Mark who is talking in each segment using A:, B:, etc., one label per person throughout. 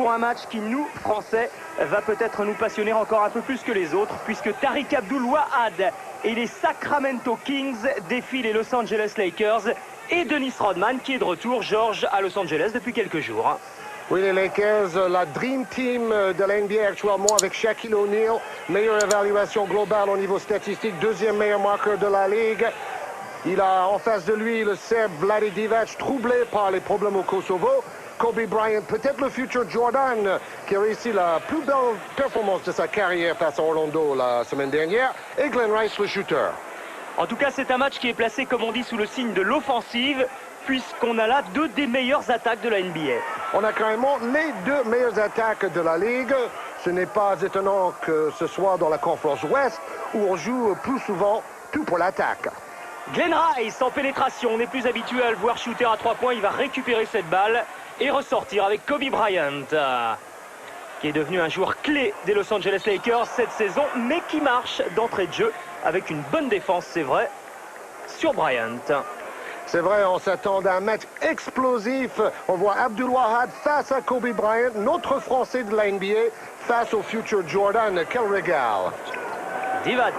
A: pour un match qui, nous, Français, va peut-être nous passionner encore un peu plus que les autres, puisque Tariq Abdul-Wahad et les Sacramento Kings défient les Los Angeles Lakers et Dennis Rodman qui est de retour, Georges, à Los Angeles depuis quelques jours.
B: Oui, les Lakers, la Dream Team de la NBA actuellement avec Shaquille O'Neal, meilleure évaluation globale au niveau statistique, deuxième meilleur marqueur de la Ligue. Il a en face de lui le Serbe Vlade Divac, troublé par les problèmes au Kosovo. Kobe Bryant, peut-être le futur Jordan, qui a réussi la plus belle performance de sa carrière face à Orlando la semaine dernière. Et Glenn Rice, le shooter.
A: En tout cas, c'est un match qui est placé, comme on dit, sous le signe de l'offensive, puisqu'on a là deux des meilleures attaques de la NBA.
B: On a carrément les deux meilleures attaques de la Ligue. Ce n'est pas étonnant que ce soit dans la conférence Ouest, où on joue plus souvent tout pour l'attaque.
A: Glenn Rice en pénétration, on n'est plus habitué à le voir shooter à 3 points, il va récupérer cette balle et ressortir avec Kobe Bryant, qui est devenu un joueur clé des Los Angeles Lakers cette saison, mais qui marche d'entrée de jeu avec une bonne défense, c'est vrai, sur Bryant.
B: C'est vrai, on s'attend à un match explosif. On voit Abdul-Wahad face à Kobe Bryant, notre Français de la NBA, face au futur Jordan. Quel régal!
A: Divac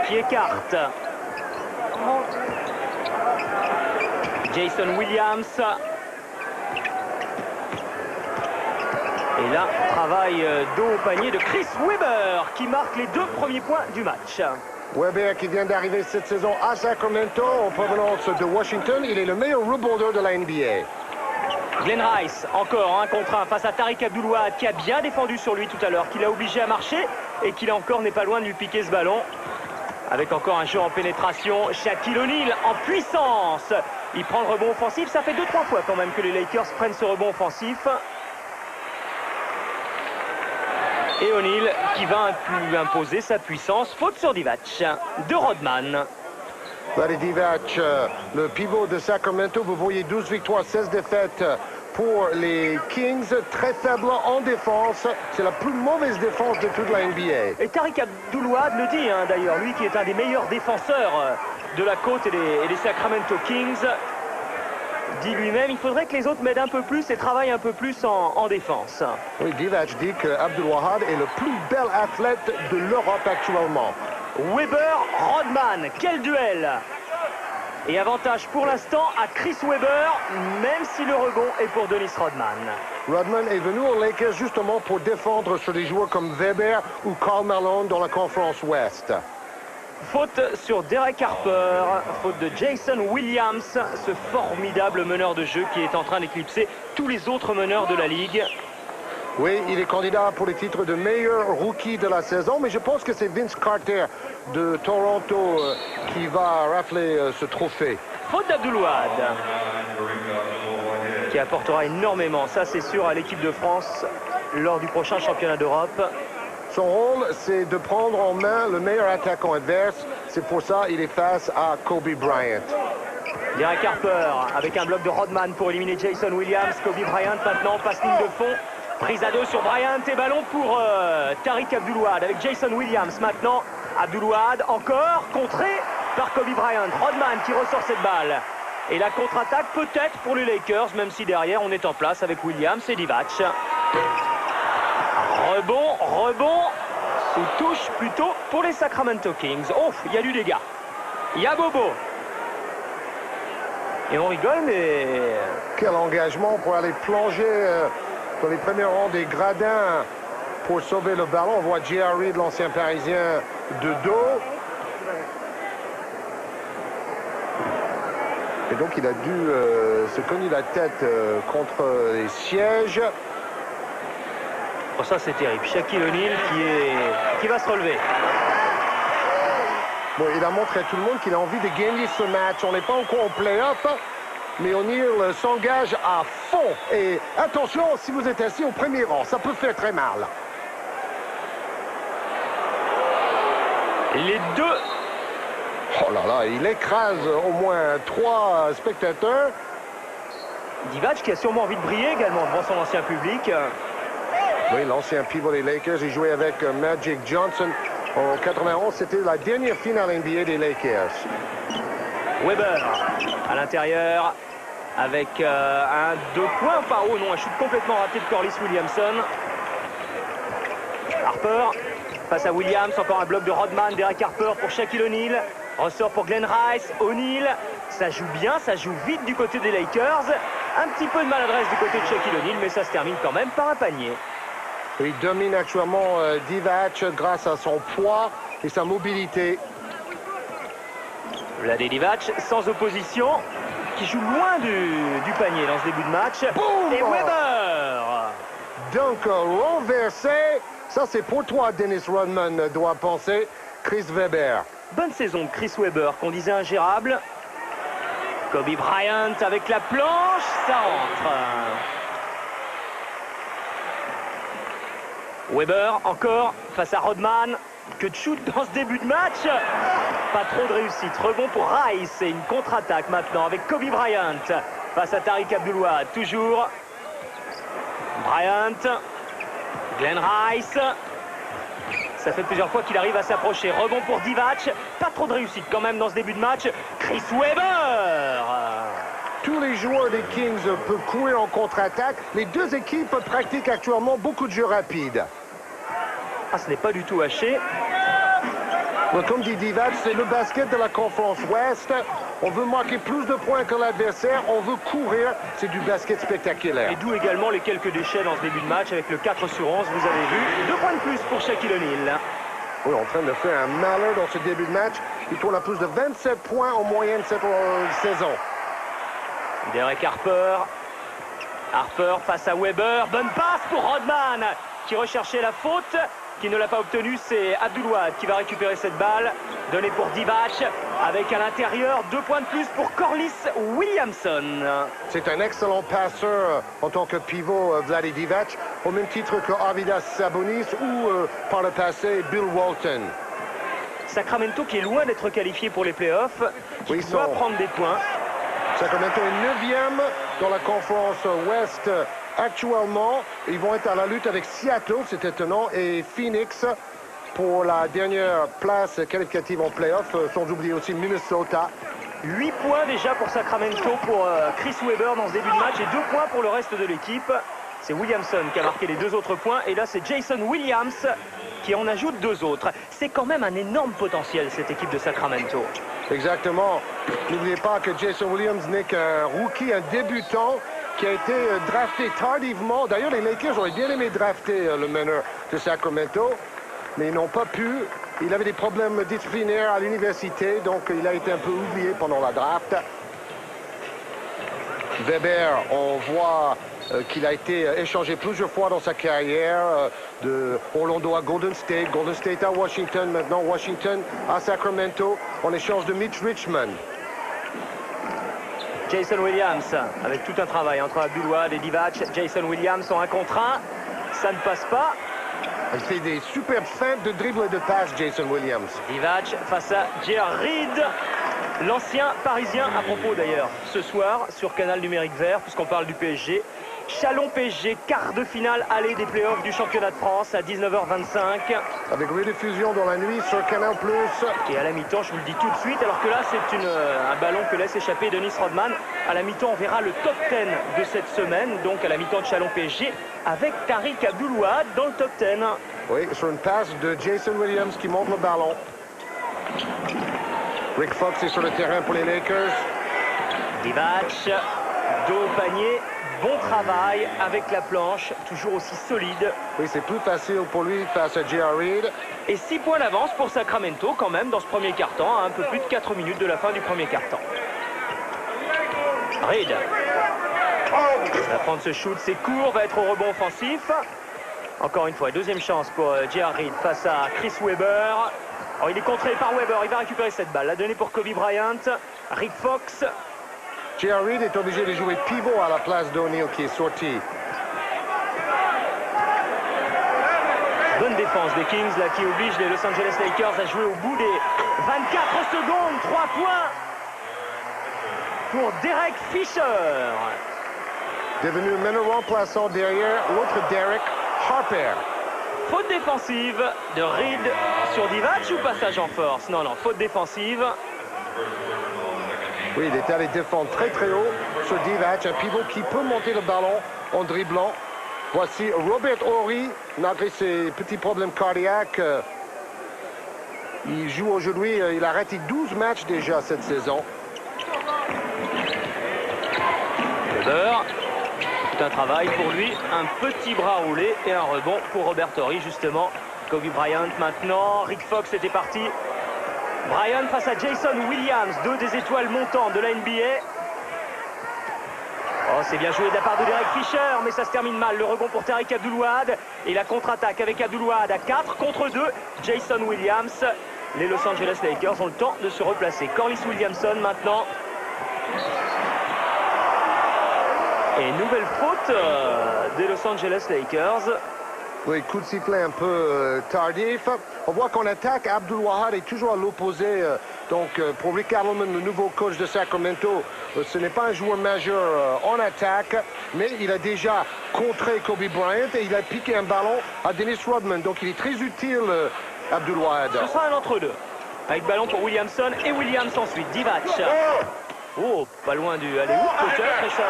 A: qui écarte. Jason Williams. Et là, travail dos au panier de Chris Webber qui marque les 2 premiers points du match.
B: Webber qui vient d'arriver cette saison à Sacramento en provenance de Washington. Il est le meilleur rebondeur de la NBA.
A: Glenn Rice, encore un contre un face à Tariq Abdul-Wahad qui a bien défendu sur lui tout à l'heure, qui l'a obligé à marcher et qui là encore n'est pas loin de lui piquer ce ballon. Avec encore un jeu en pénétration, Shaquille O'Neal en puissance. Il prend le rebond offensif, ça fait 2-3 fois quand même que les Lakers prennent ce rebond offensif. Et O'Neal qui va imposer sa puissance. Faute sur Divac de Rodman.
B: Vlade Divac, le pivot de Sacramento, vous voyez 12 victoires, 16 défaites pour les Kings. Très faible en défense. C'est la plus mauvaise défense de toute la NBA.
A: Et Tariq Abdul-Wahad le dit d'ailleurs, lui qui est un des meilleurs défenseurs de la côte et des Sacramento Kings, dit lui-même, il faudrait que les autres m'aident un peu plus et travaillent un peu plus en défense.
B: Oui, Divac dit que Abdul-Wahad est le plus bel athlète de l'Europe actuellement.
A: Webber-Rodman, quel duel! Et avantage pour l'instant à Chris Webber, même si le rebond est pour Dennis Rodman.
B: Rodman est venu aux Lakers justement pour défendre sur des joueurs comme Weber ou Karl Malone dans la conférence Ouest.
A: Faute sur Derek Harper, faute de Jason Williams, ce formidable meneur de jeu qui est en train d'éclipser tous les autres meneurs de la Ligue.
B: Oui, il est candidat pour le titre de meilleur rookie de la saison, mais je pense que c'est Vince Carter de Toronto qui va rafler ce trophée.
A: Faute d'Abdul-Wahad, qui apportera énormément, ça c'est sûr, à l'équipe de France lors du prochain championnat d'Europe.
B: Son rôle, c'est de prendre en main le meilleur attaquant adverse. C'est pour ça qu'il est face à Kobe Bryant.
A: Derek Harper avec un bloc de Rodman pour éliminer Jason Williams. Kobe Bryant maintenant, passe ligne de fond. Prise à 2 sur Bryant et ballon pour Tariq Abdul-Wahad avec Jason Williams maintenant. Abdul-Wahad encore contré par Kobe Bryant. Rodman qui ressort cette balle. Et la contre-attaque peut-être pour les Lakers, même si derrière on est en place avec Williams et Divac. Rebond, ou touche plutôt pour les Sacramento Kings. Oh, il y a du dégât. Il y a Bobo. Et on rigole, mais...
B: Quel engagement pour aller plonger dans les premiers rangs des gradins pour sauver le ballon. On voit J.R. Reid, l'ancien Parisien, de dos. Et donc il a dû se cogner la tête contre les sièges.
A: Oh, ça c'est terrible. Shaquille O'Neal qui va se relever.
B: Bon, il a montré à tout le monde qu'il a envie de gagner ce match. On n'est pas encore en play-off, mais O'Neal s'engage à fond. Et attention, si vous êtes assis au premier rang, ça peut faire très mal.
A: Les deux.
B: Oh là là, il écrase au moins 3 spectateurs.
A: Divac qui a sûrement envie de briller également devant son ancien public.
B: Oui, l'ancien pivot des Lakers, il jouait avec Magic Johnson en 91. C'était la dernière finale NBA des Lakers.
A: Webber à l'intérieur. avec un 2 points par haut. Non, un shoot complètement raté de Corliss Williamson. Harper face à Williams, encore un bloc de Rodman. Derek Harper pour Shaquille O'Neal. Ressort pour Glenn Rice. O'Neal, ça joue bien, ça joue vite du côté des Lakers. Un petit peu de maladresse du côté de Shaquille O'Neal, mais ça se termine quand même par un panier.
B: Il domine actuellement Divac grâce à son poids et sa mobilité.
A: Vlade Divac sans opposition, qui joue loin du panier dans ce début de match.
B: Boum!
A: Et Weber!
B: Donc renversé, ça c'est pour toi Dennis Rodman doit penser. Chris Webber.
A: Bonne saison de Chris Webber qu'on disait ingérable. Kobe Bryant avec la planche, ça rentre. Weber encore face à Rodman. Que de shoot dans ce début de match. Pas trop de réussite. Rebond pour Rice et une contre-attaque maintenant avec Kobe Bryant face à Tariq Abdul-Wahad. Toujours Bryant. Glenn Rice. Ça fait plusieurs fois qu'il arrive à s'approcher. Rebond pour Divac. Pas trop de réussite quand même dans ce début de match. Chris Webber.
B: Tous les joueurs des Kings peuvent courir en contre-attaque. Les deux équipes pratiquent actuellement beaucoup de jeux rapides.
A: Ah, ce n'est pas du tout haché.
B: Comme dit Divac, c'est le basket de la conférence Ouest. On veut marquer plus de points que l'adversaire. On veut courir. C'est du basket spectaculaire.
A: Et d'où également les quelques déchets dans ce début de match avec le 4 sur 11, vous avez vu. 2 points de plus pour Shaquille O'Neal.
B: Oui, en train de faire un malheur dans ce début de match. Il tourne à plus de 27 points en moyenne cette saison.
A: Derek Harper. Harper face à Weber. Bonne passe pour Rodman qui recherchait la faute. Qui ne l'a pas obtenu, c'est Abdul-Wahad qui va récupérer cette balle. Donnée pour Divac, avec à l'intérieur 2 points de plus pour Corliss Williamson.
B: C'est un excellent passeur en tant que pivot, Vlade Divac, au même titre que Arvydas Sabonis ou par le passé Bill Walton.
A: Sacramento qui est loin d'être qualifié pour les playoffs, qui
B: oui,
A: doit prendre des points.
B: Sacramento est 9e dans la conférence Ouest. Actuellement, ils vont être à la lutte avec Seattle, c'est étonnant, et Phoenix pour la dernière place qualificative en playoff, sans oublier aussi Minnesota.
A: 8 points déjà pour Sacramento pour Chris Webber dans ce début de match et 2 points pour le reste de l'équipe. C'est Williamson qui a marqué les 2 autres points et là c'est Jason Williams qui en ajoute 2 autres. C'est quand même un énorme potentiel cette équipe de Sacramento.
B: Exactement. N'oubliez pas que Jason Williams n'est qu'un rookie, un débutant qui a été drafté tardivement. D'ailleurs, les Lakers auraient bien aimé drafter le meneur de Sacramento, mais ils n'ont pas pu. Il avait des problèmes disciplinaires à l'université, donc il a été un peu oublié pendant la draft. Weber, on voit qu'il a été échangé plusieurs fois dans sa carrière, de Orlando à Golden State à Washington, maintenant Washington à Sacramento, en échange de Mitch Richmond.
A: Jason Williams, avec tout un travail entre Abdul-Wahad et Divac. Jason Williams en 1 contre 1. Ça ne passe pas.
B: Il fait des superbes feintes de dribble et de passe, Jason Williams.
A: Divac face à J.R. Reid, l'ancien parisien, à propos d'ailleurs, ce soir sur Canal Numérique Vert, puisqu'on parle du PSG. Chalon PSG, quart de finale aller des playoffs du championnat de France à 19h25.
B: Avec rediffusion dans la nuit sur Canal+.
A: Et à la mi-temps, je vous le dis tout de suite, alors que là, c'est un ballon que laisse échapper Dennis Rodman. À la mi-temps, on verra le top 10 de cette semaine, donc à la mi-temps de Chalon PSG, avec Tariq Abdul-Wahad dans le top 10.
B: Oui, sur une passe de Jason Williams qui monte le ballon. Rick Fox est sur le terrain pour les Lakers.
A: Divac, dos au panier. Bon travail avec la planche, toujours aussi solide.
B: Oui, c'est plus facile pour lui face à J.R. Reid.
A: Et 6 points d'avance pour Sacramento quand même dans ce premier quart-temps, à un peu plus de 4 minutes de la fin du premier quart-temps. Reid va prendre ce shoot, c'est court, va être au rebond offensif. Encore une fois, deuxième chance pour J.R. Reid face à Chris Webber. Alors, il est contré par Webber, il va récupérer cette balle. La donnée pour Kobe Bryant, Rick Fox.
B: J.R. Reid est obligé de jouer pivot à la place d'O'Neal qui est sorti.
A: Bonne défense des Kings là, qui oblige les Los Angeles Lakers à jouer au bout des 24 secondes. 3 points pour Derek Fisher.
B: Devenu meneur remplaçant derrière l'autre Derek Harper.
A: Faute défensive de Reid sur Divac ou passage en force? Non, faute défensive.
B: Oui, il est allé défendre très très haut sur Divac, un pivot qui peut monter le ballon en dribblant. Voici Robert Horry, malgré ses petits problèmes cardiaques. Il joue aujourd'hui, il a raté 12 matchs déjà cette saison.
A: Weber, tout un travail pour lui, un petit bras roulé et un rebond pour Robert Horry justement. Kobe Bryant maintenant, Rick Fox était parti. Bryant face à Jason Williams, deux des étoiles montantes de la NBA. Oh, c'est bien joué de la part de Derek Fisher, mais ça se termine mal. Le rebond pour Tariq Abdul-Wahad et la contre-attaque avec Abdul-Wahad à 4 contre 2. Jason Williams. Les Los Angeles Lakers ont le temps de se replacer. Corliss Williamson maintenant. Et nouvelle faute des Los Angeles Lakers.
B: Oui, coup de sifflet un peu tardif. On voit qu'en attaque, Abdul-Wahad est toujours à l'opposé. Donc, pour Rick Adelman, le nouveau coach de Sacramento, ce n'est pas un joueur majeur en attaque, mais il a déjà contré Kobe Bryant et il a piqué un ballon à Dennis Rodman. Donc, il est très utile, Abdul-Wahad.
A: Ce sera un entre-deux. Avec ballon pour Williamson et Williams ensuite. Divac. Oh, pas loin du aller-oop peut-être.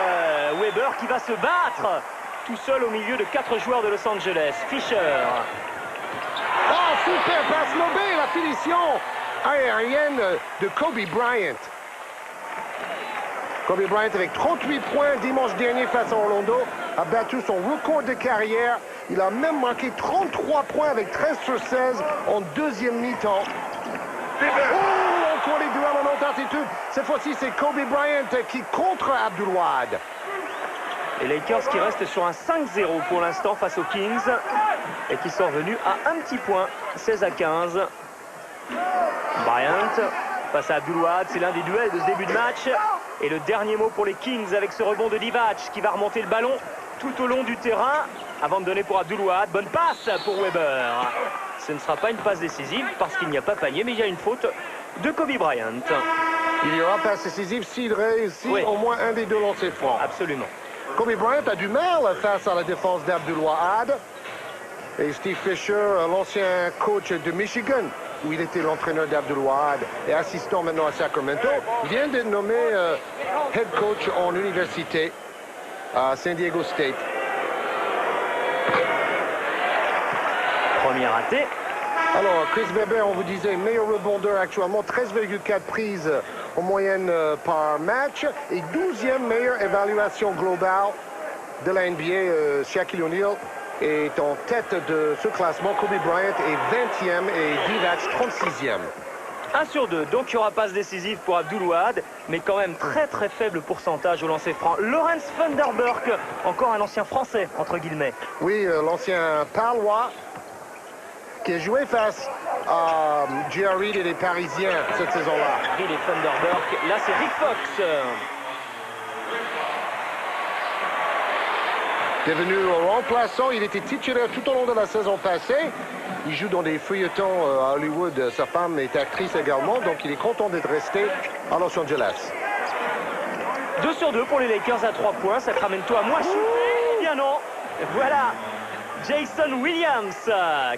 A: Et Weber qui va se battre tout seul au milieu de 4 joueurs de Los Angeles. Fisher.
B: Oh, super passe lobée, la finition aérienne de Kobe Bryant. Kobe Bryant avec 38 points dimanche dernier face à Orlando a battu son record de carrière. Il a même marqué 33 points avec 13 sur 16 en deuxième mi-temps. Oh, encore les duels en haute altitude. Cette fois-ci, c'est Kobe Bryant qui contre Abdul-Wahad.
A: Les Lakers qui restent sur un 5-0 pour l'instant face aux Kings et qui sont revenus à un petit point, 16-15. Bryant face à Abdul-Wahad, c'est l'un des duels de ce début de match. Et le dernier mot pour les Kings avec ce rebond de Divac qui va remonter le ballon tout au long du terrain avant de donner pour Abdul-Wahad. Bonne passe pour Weber. Ce ne sera pas une passe décisive parce qu'il n'y a pas panier, mais il y a une faute de Kobe Bryant.
B: Il y aura passe décisive s'il réussit au moins un des deux lancers francs.
A: Absolument.
B: Kobe Bryant a du mal face à la défense d'Abdul-Wahad. Et Steve Fisher, l'ancien coach de Michigan, où il était l'entraîneur d'Abdul-Wahad et assistant maintenant à Sacramento, vient d'être nommé head coach en université à San Diego State.
A: Premier raté.
B: Alors, Chris Webber, on vous disait, meilleur rebondeur actuellement, 13,4 prises en moyenne par match et 12e meilleure évaluation globale de la NBA. Shaquille O'Neal est en tête de ce classement. Kobe Bryant est 20e et Divac 36e.
A: 1 sur 2, donc il y aura passe décisive pour Abdul-Wahad, mais quand même très faible pourcentage au lancer franc. Lawrence Vanderburk, encore un ancien français, entre guillemets.
B: Oui, l'ancien Palois qui a joué face à J.R. Reid et les Parisiens cette saison-là.
A: Reid et Vanderburk, là c'est Rick Fox.
B: Devenu remplaçant, il était titulaire tout au long de la saison passée. Il joue dans des feuilletons à Hollywood. Sa femme est actrice également, donc il est content d'être resté à Los Angeles.
A: 2 sur 2 pour les Lakers à 3 points. Sacramento à moins shooté. Bien non. Voilà Jason Williams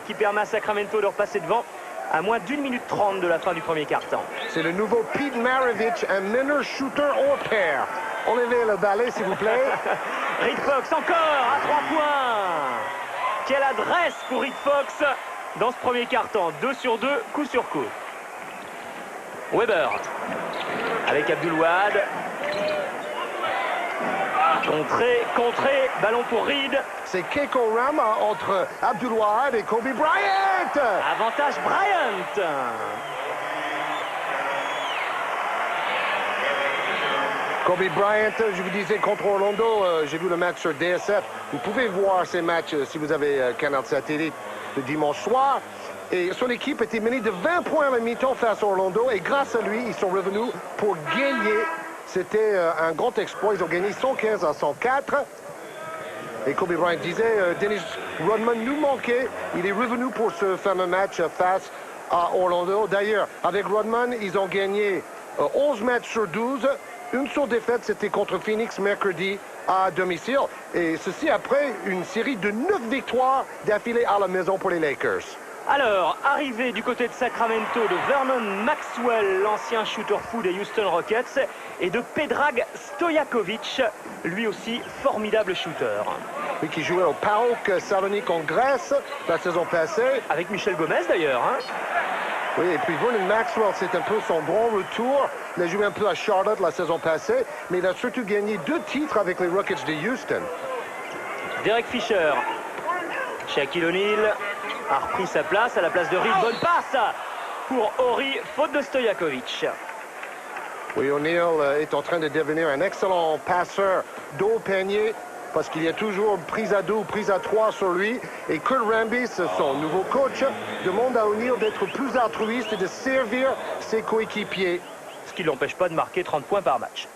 A: qui permet à Sacramento de repasser devant à moins d'1 minute 30 de la fin du premier quart-temps.
B: C'est le nouveau Pete Maravich, un meneur shooter hors pair. Enlevez le balai, s'il vous plaît.
A: Rick Fox encore à 3 points. Quelle adresse pour Rick Fox dans ce premier quart-temps. 2 sur 2, coup sur coup. Weber avec Abdul-Wahad. Contré, ballon pour Reid.
B: C'est Keiko Rama entre Abdul-Wahad et Kobe Bryant.
A: Avantage Bryant.
B: Kobe Bryant, je vous disais, contre Orlando, j'ai vu le match sur DSF. Vous pouvez voir ces matchs si vous avez Canal Satellite le dimanche soir. Et son équipe était menée de 20 points à la mi-temps face à Orlando. Et grâce à lui, ils sont revenus pour gagner. C'était un grand exploit. Ils ont gagné 115 à 104. Et Kobe Bryant disait, Dennis Rodman nous manquait. Il est revenu pour ce fameux match face à Orlando. D'ailleurs, avec Rodman, ils ont gagné 11 matchs sur 12. Une seule défaite, c'était contre Phoenix mercredi à domicile. Et ceci après une série de 9 victoires d'affilée à la maison pour les Lakers.
A: Alors, arrivé du côté de Sacramento de Vernon Maxwell, l'ancien shooter fou des Houston Rockets, et de Predrag Stojakovic, lui aussi formidable shooter.
B: Lui qui jouait au PAOK Salonique en Grèce la saison passée.
A: Avec Michel Gomez d'ailleurs. Hein.
B: Oui, et puis Vernon Maxwell, c'est un peu son grand retour. Il a joué un peu à Charlotte la saison passée, mais il a surtout gagné 2 titres avec les Rockets de Houston.
A: Derek Fisher, Shaquille O'Neal a repris sa place à la place de Reed. Bonne passe pour Horry, faute de Stojakovic.
B: Oui, O'Neal est en train de devenir un excellent passeur dos au panier parce qu'il y a toujours prise à 2 ou prise à 3 sur lui. Et Kurt Rambis, son nouveau coach, demande à O'Neal d'être plus altruiste et de servir ses coéquipiers.
A: Ce qui ne l'empêche pas de marquer 30 points par match.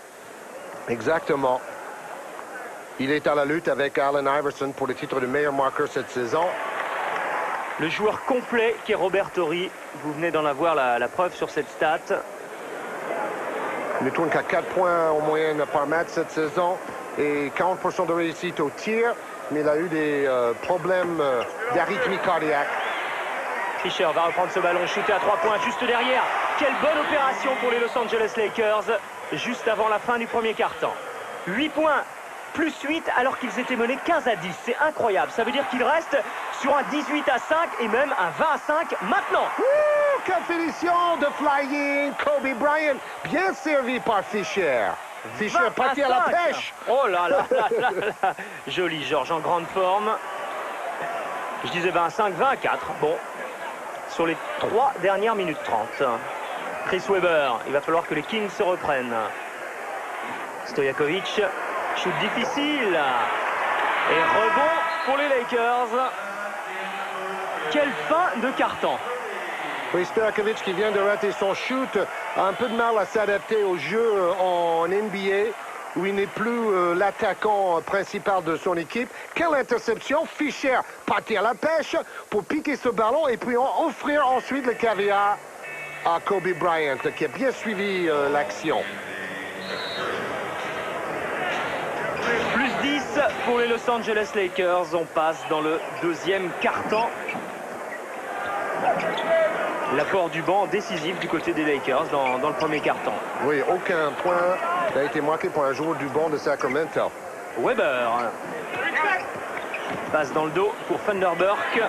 B: Exactement. Il est à la lutte avec Allen Iverson pour le titre de meilleur marqueur cette saison.
A: Le joueur complet qui est Robert Horry. Vous venez d'en avoir la preuve sur cette stat.
B: Il ne tourne qu'à 4 points en moyenne par match cette saison et 40% de réussite au tir, mais il a eu des problèmes d'arythmie cardiaque.
A: Fisher va reprendre ce ballon, shooté à 3 points juste derrière. Quelle bonne opération pour les Los Angeles Lakers, juste avant la fin du premier quart-temps. 8 points, plus 8 alors qu'ils étaient menés 15 à 10. C'est incroyable, ça veut dire qu'ils restent sur un 18 à 5 et même un 20 à 5 maintenant.
B: Quelle finition de flying Kobe Bryant, bien servi par Fisher. Fisher parti à la pêche.
A: Oh là là là là là. Joli Georges en grande forme. Je disais 25, 20 à 4. Bon, sur les 3 dernières minutes 30. Chris Webber, il va falloir que les Kings se reprennent. Stojakovic, shoot difficile. Et rebond pour les Lakers. Quelle fin de carton.
B: Oui, Stojakovic qui vient de rater son shoot a un peu de mal à s'adapter au jeu en NBA où il n'est plus l'attaquant principal de son équipe. Quelle interception! Fisher parti à la pêche pour piquer ce ballon et puis offrir ensuite le caviar à Kobe Bryant qui a bien suivi l'action.
A: Plus 10 pour les Los Angeles Lakers. On passe dans le deuxième quart-temps. L'apport du banc décisif du côté des Lakers dans le premier quart-temps.
B: Oui, aucun point n'a été marqué pour un joueur du banc de Sacramento.
A: Weber. Passe dans le dos pour Thunderburk.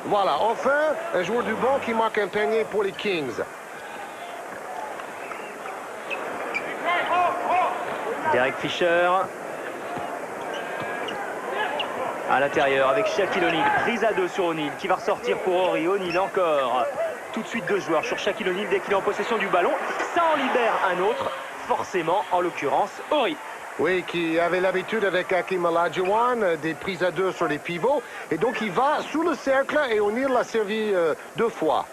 B: Voilà, enfin, un joueur du banc qui marque un panier pour les Kings.
A: Derek Fisher. À l'intérieur avec Shaquille O'Neal. Prise à 2 sur O'Neal qui va ressortir pour Horry. O'Neal encore. Tout de suite 2 joueurs sur Shaquille O'Neal dès qu'il est en possession du ballon. Ça en libère un autre, forcément, en l'occurrence, Horry.
B: Oui, qui avait l'habitude avec Hakeem Olajuwon des prises à 2 sur les pivots. Et donc il va sous le cercle et O'Neal l'a servi 2 fois.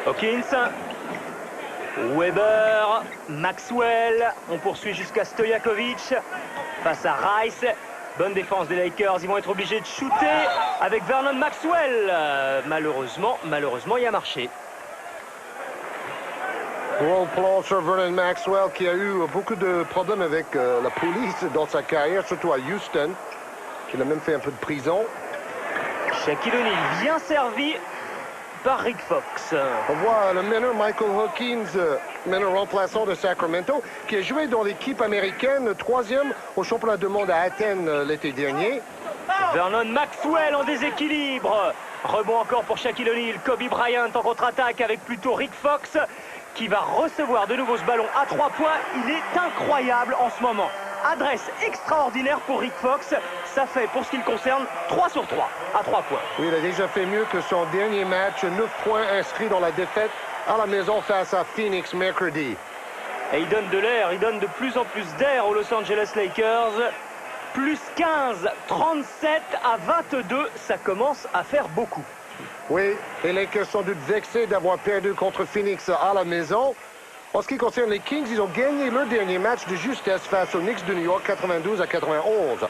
A: Hawkins. Weber. Maxwell. On poursuit jusqu'à Stojakovic. Face à Rice. Bonne défense des Lakers, ils vont être obligés de shooter avec Vernon Maxwell. Malheureusement, il a marché.
B: Gros plan sur Vernon Maxwell qui a eu beaucoup de problèmes avec la police dans sa carrière, surtout à Houston, qui a même fait un peu de prison.
A: Shaquille O'Neal bien servi par Rick Fox.
B: On voit le meneur Michael Hawkins, meneur remplaçant de Sacramento, qui a joué dans l'équipe américaine, 3e au championnat du monde à Athènes l'été dernier.
A: Vernon Maxwell en déséquilibre. Rebond encore pour Shaquille O'Neal. Kobe Bryant en contre-attaque avec plutôt Rick Fox qui va recevoir de nouveau ce ballon à 3 points. Il est incroyable en ce moment. Adresse extraordinaire pour Rick Fox. Ça fait, pour ce qui le concerne, 3 sur 3 à 3 points.
B: Oui, il a déjà fait mieux que son dernier match. 9 points inscrits dans la défaite à la maison face à Phoenix mercredi.
A: Et il donne de l'air, il donne de plus en plus d'air aux Los Angeles Lakers. Plus 15, 37 à 22, ça commence à faire beaucoup.
B: Oui, les Lakers sont doute vexés d'avoir perdu contre Phoenix à la maison. En ce qui concerne les Kings, ils ont gagné leur dernier match de justesse face aux Knicks de New York, 92 à 91.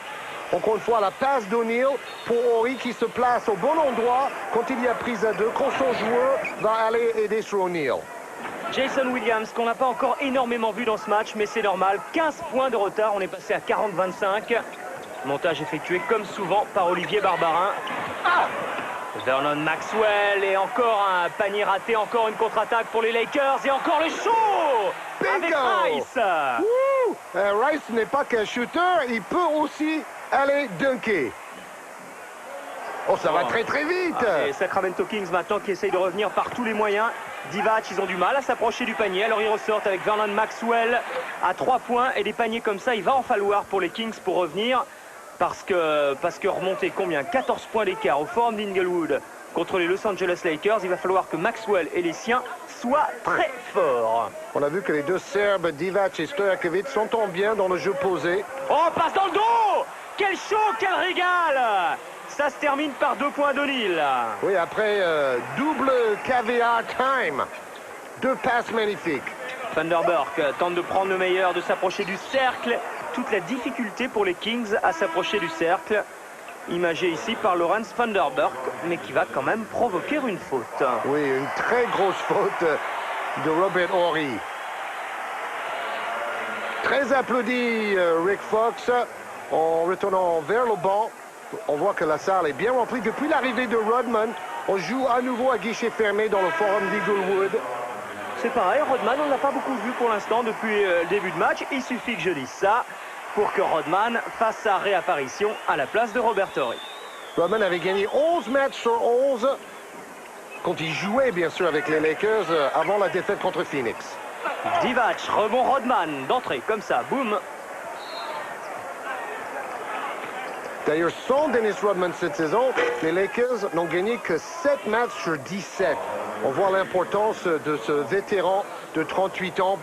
B: Encore une fois, la passe d'O'Neal pour Horry qui se place au bon endroit quand il y a prise à 2, quand son joueur va aller aider sur O'Neal.
A: Jason Williams, qu'on n'a pas encore énormément vu dans ce match, mais c'est normal. 15 points de retard, on est passé à 40-25. Montage effectué comme souvent par Olivier Barbarin. Vernon Maxwell et encore un panier raté, encore une contre-attaque pour les Lakers et encore le show avec Rice.
B: Rice n'est pas qu'un shooter, il peut aussi aller dunker. Oh, ça va très très vite.
A: Et Sacramento Kings maintenant qui essayent de revenir par tous les moyens. Divac, ils ont du mal à s'approcher du panier, alors ils ressortent avec Vernon Maxwell à 3 points et des paniers comme ça, il va en falloir pour les Kings pour revenir. Parce que remonter combien 14 points d'écart au Forum d'Inglewood contre les Los Angeles Lakers, il va falloir que Maxwell et les siens soient très forts.
B: On a vu que les deux Serbes, Divac et Stojakovic, s'entendent bien dans le jeu posé.
A: Oh, passe dans le dos! Quel show, quel régal! Ça se termine par 2 points d'O'Neal.
B: Oui, après double caviar time. 2 passes magnifiques.
A: Vanderburg tente de prendre le meilleur, de s'approcher du cercle. Toute la difficulté pour les Kings à s'approcher du cercle. Imagé ici par Lawrence Vanderburg, mais qui va quand même provoquer une faute.
B: Oui, une très grosse faute de Robert Horry. Très applaudi Rick Fox en retournant vers le banc. On voit que la salle est bien remplie. Depuis l'arrivée de Rodman, on joue à nouveau à guichet fermé dans le Forum d'Inglewood.
A: C'est pareil, Rodman, on ne l'a pas beaucoup vu pour l'instant depuis le début de match. Il suffit que je dise ça pour que Rodman fasse sa réapparition à la place de Robert Horry.
B: Rodman avait gagné 11 matchs sur 11 quand il jouait bien sûr avec les Lakers avant la défaite contre Phoenix.
A: Divac, rebond Rodman, d'entrée comme ça, boum.
B: D'ailleurs, sans Dennis Rodman cette saison, les Lakers n'ont gagné que 7 matchs sur 17. On voit l'importance de ce vétéran de 38 ans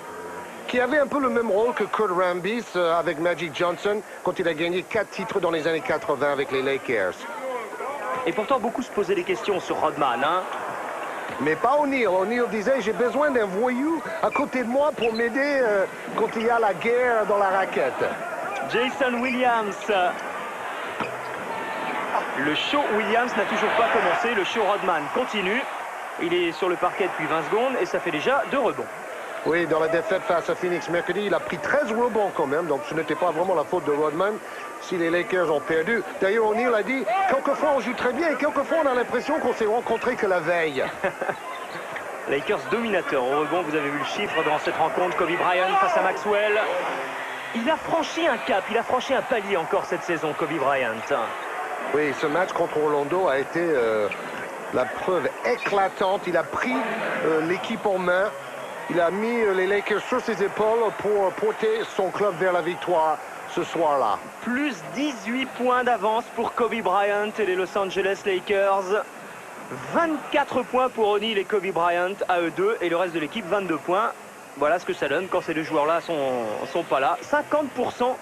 B: qui avait un peu le même rôle que Kurt Rambis avec Magic Johnson quand il a gagné 4 titres dans les années 80 avec les Lakers.
A: Et pourtant, beaucoup se posaient des questions sur Rodman, hein.
B: Mais pas O'Neal. O'Neal disait, j'ai besoin d'un voyou à côté de moi pour m'aider quand il y a la guerre dans la raquette.
A: Jason Williams. Le show Williams n'a toujours pas commencé. Le show Rodman continue. Il est sur le parquet depuis 20 secondes et ça fait déjà 2 rebonds.
B: Oui, dans la défaite face à Phoenix mercredi, il a pris 13 rebonds quand même. Donc ce n'était pas vraiment la faute de Rodman si les Lakers ont perdu. D'ailleurs, O'Neal a dit, quelquefois on joue très bien et quelquefois on a l'impression qu'on s'est rencontrés que la veille.
A: Lakers dominateur au rebond. Vous avez vu le chiffre dans cette rencontre. Kobe Bryant face à Maxwell. Il a franchi un cap, il a franchi un palier encore cette saison, Kobe Bryant.
B: Oui, ce match contre Orlando a été la preuve éclatante. Il a pris l'équipe en main. Il a mis les Lakers sur ses épaules pour porter son club vers la victoire ce soir-là.
A: Plus 18 points d'avance pour Kobe Bryant et les Los Angeles Lakers. 24 points pour O'Neal et Kobe Bryant à eux deux. Et le reste de l'équipe, 22 points. Voilà ce que ça donne quand ces deux joueurs-là sont pas là. 50%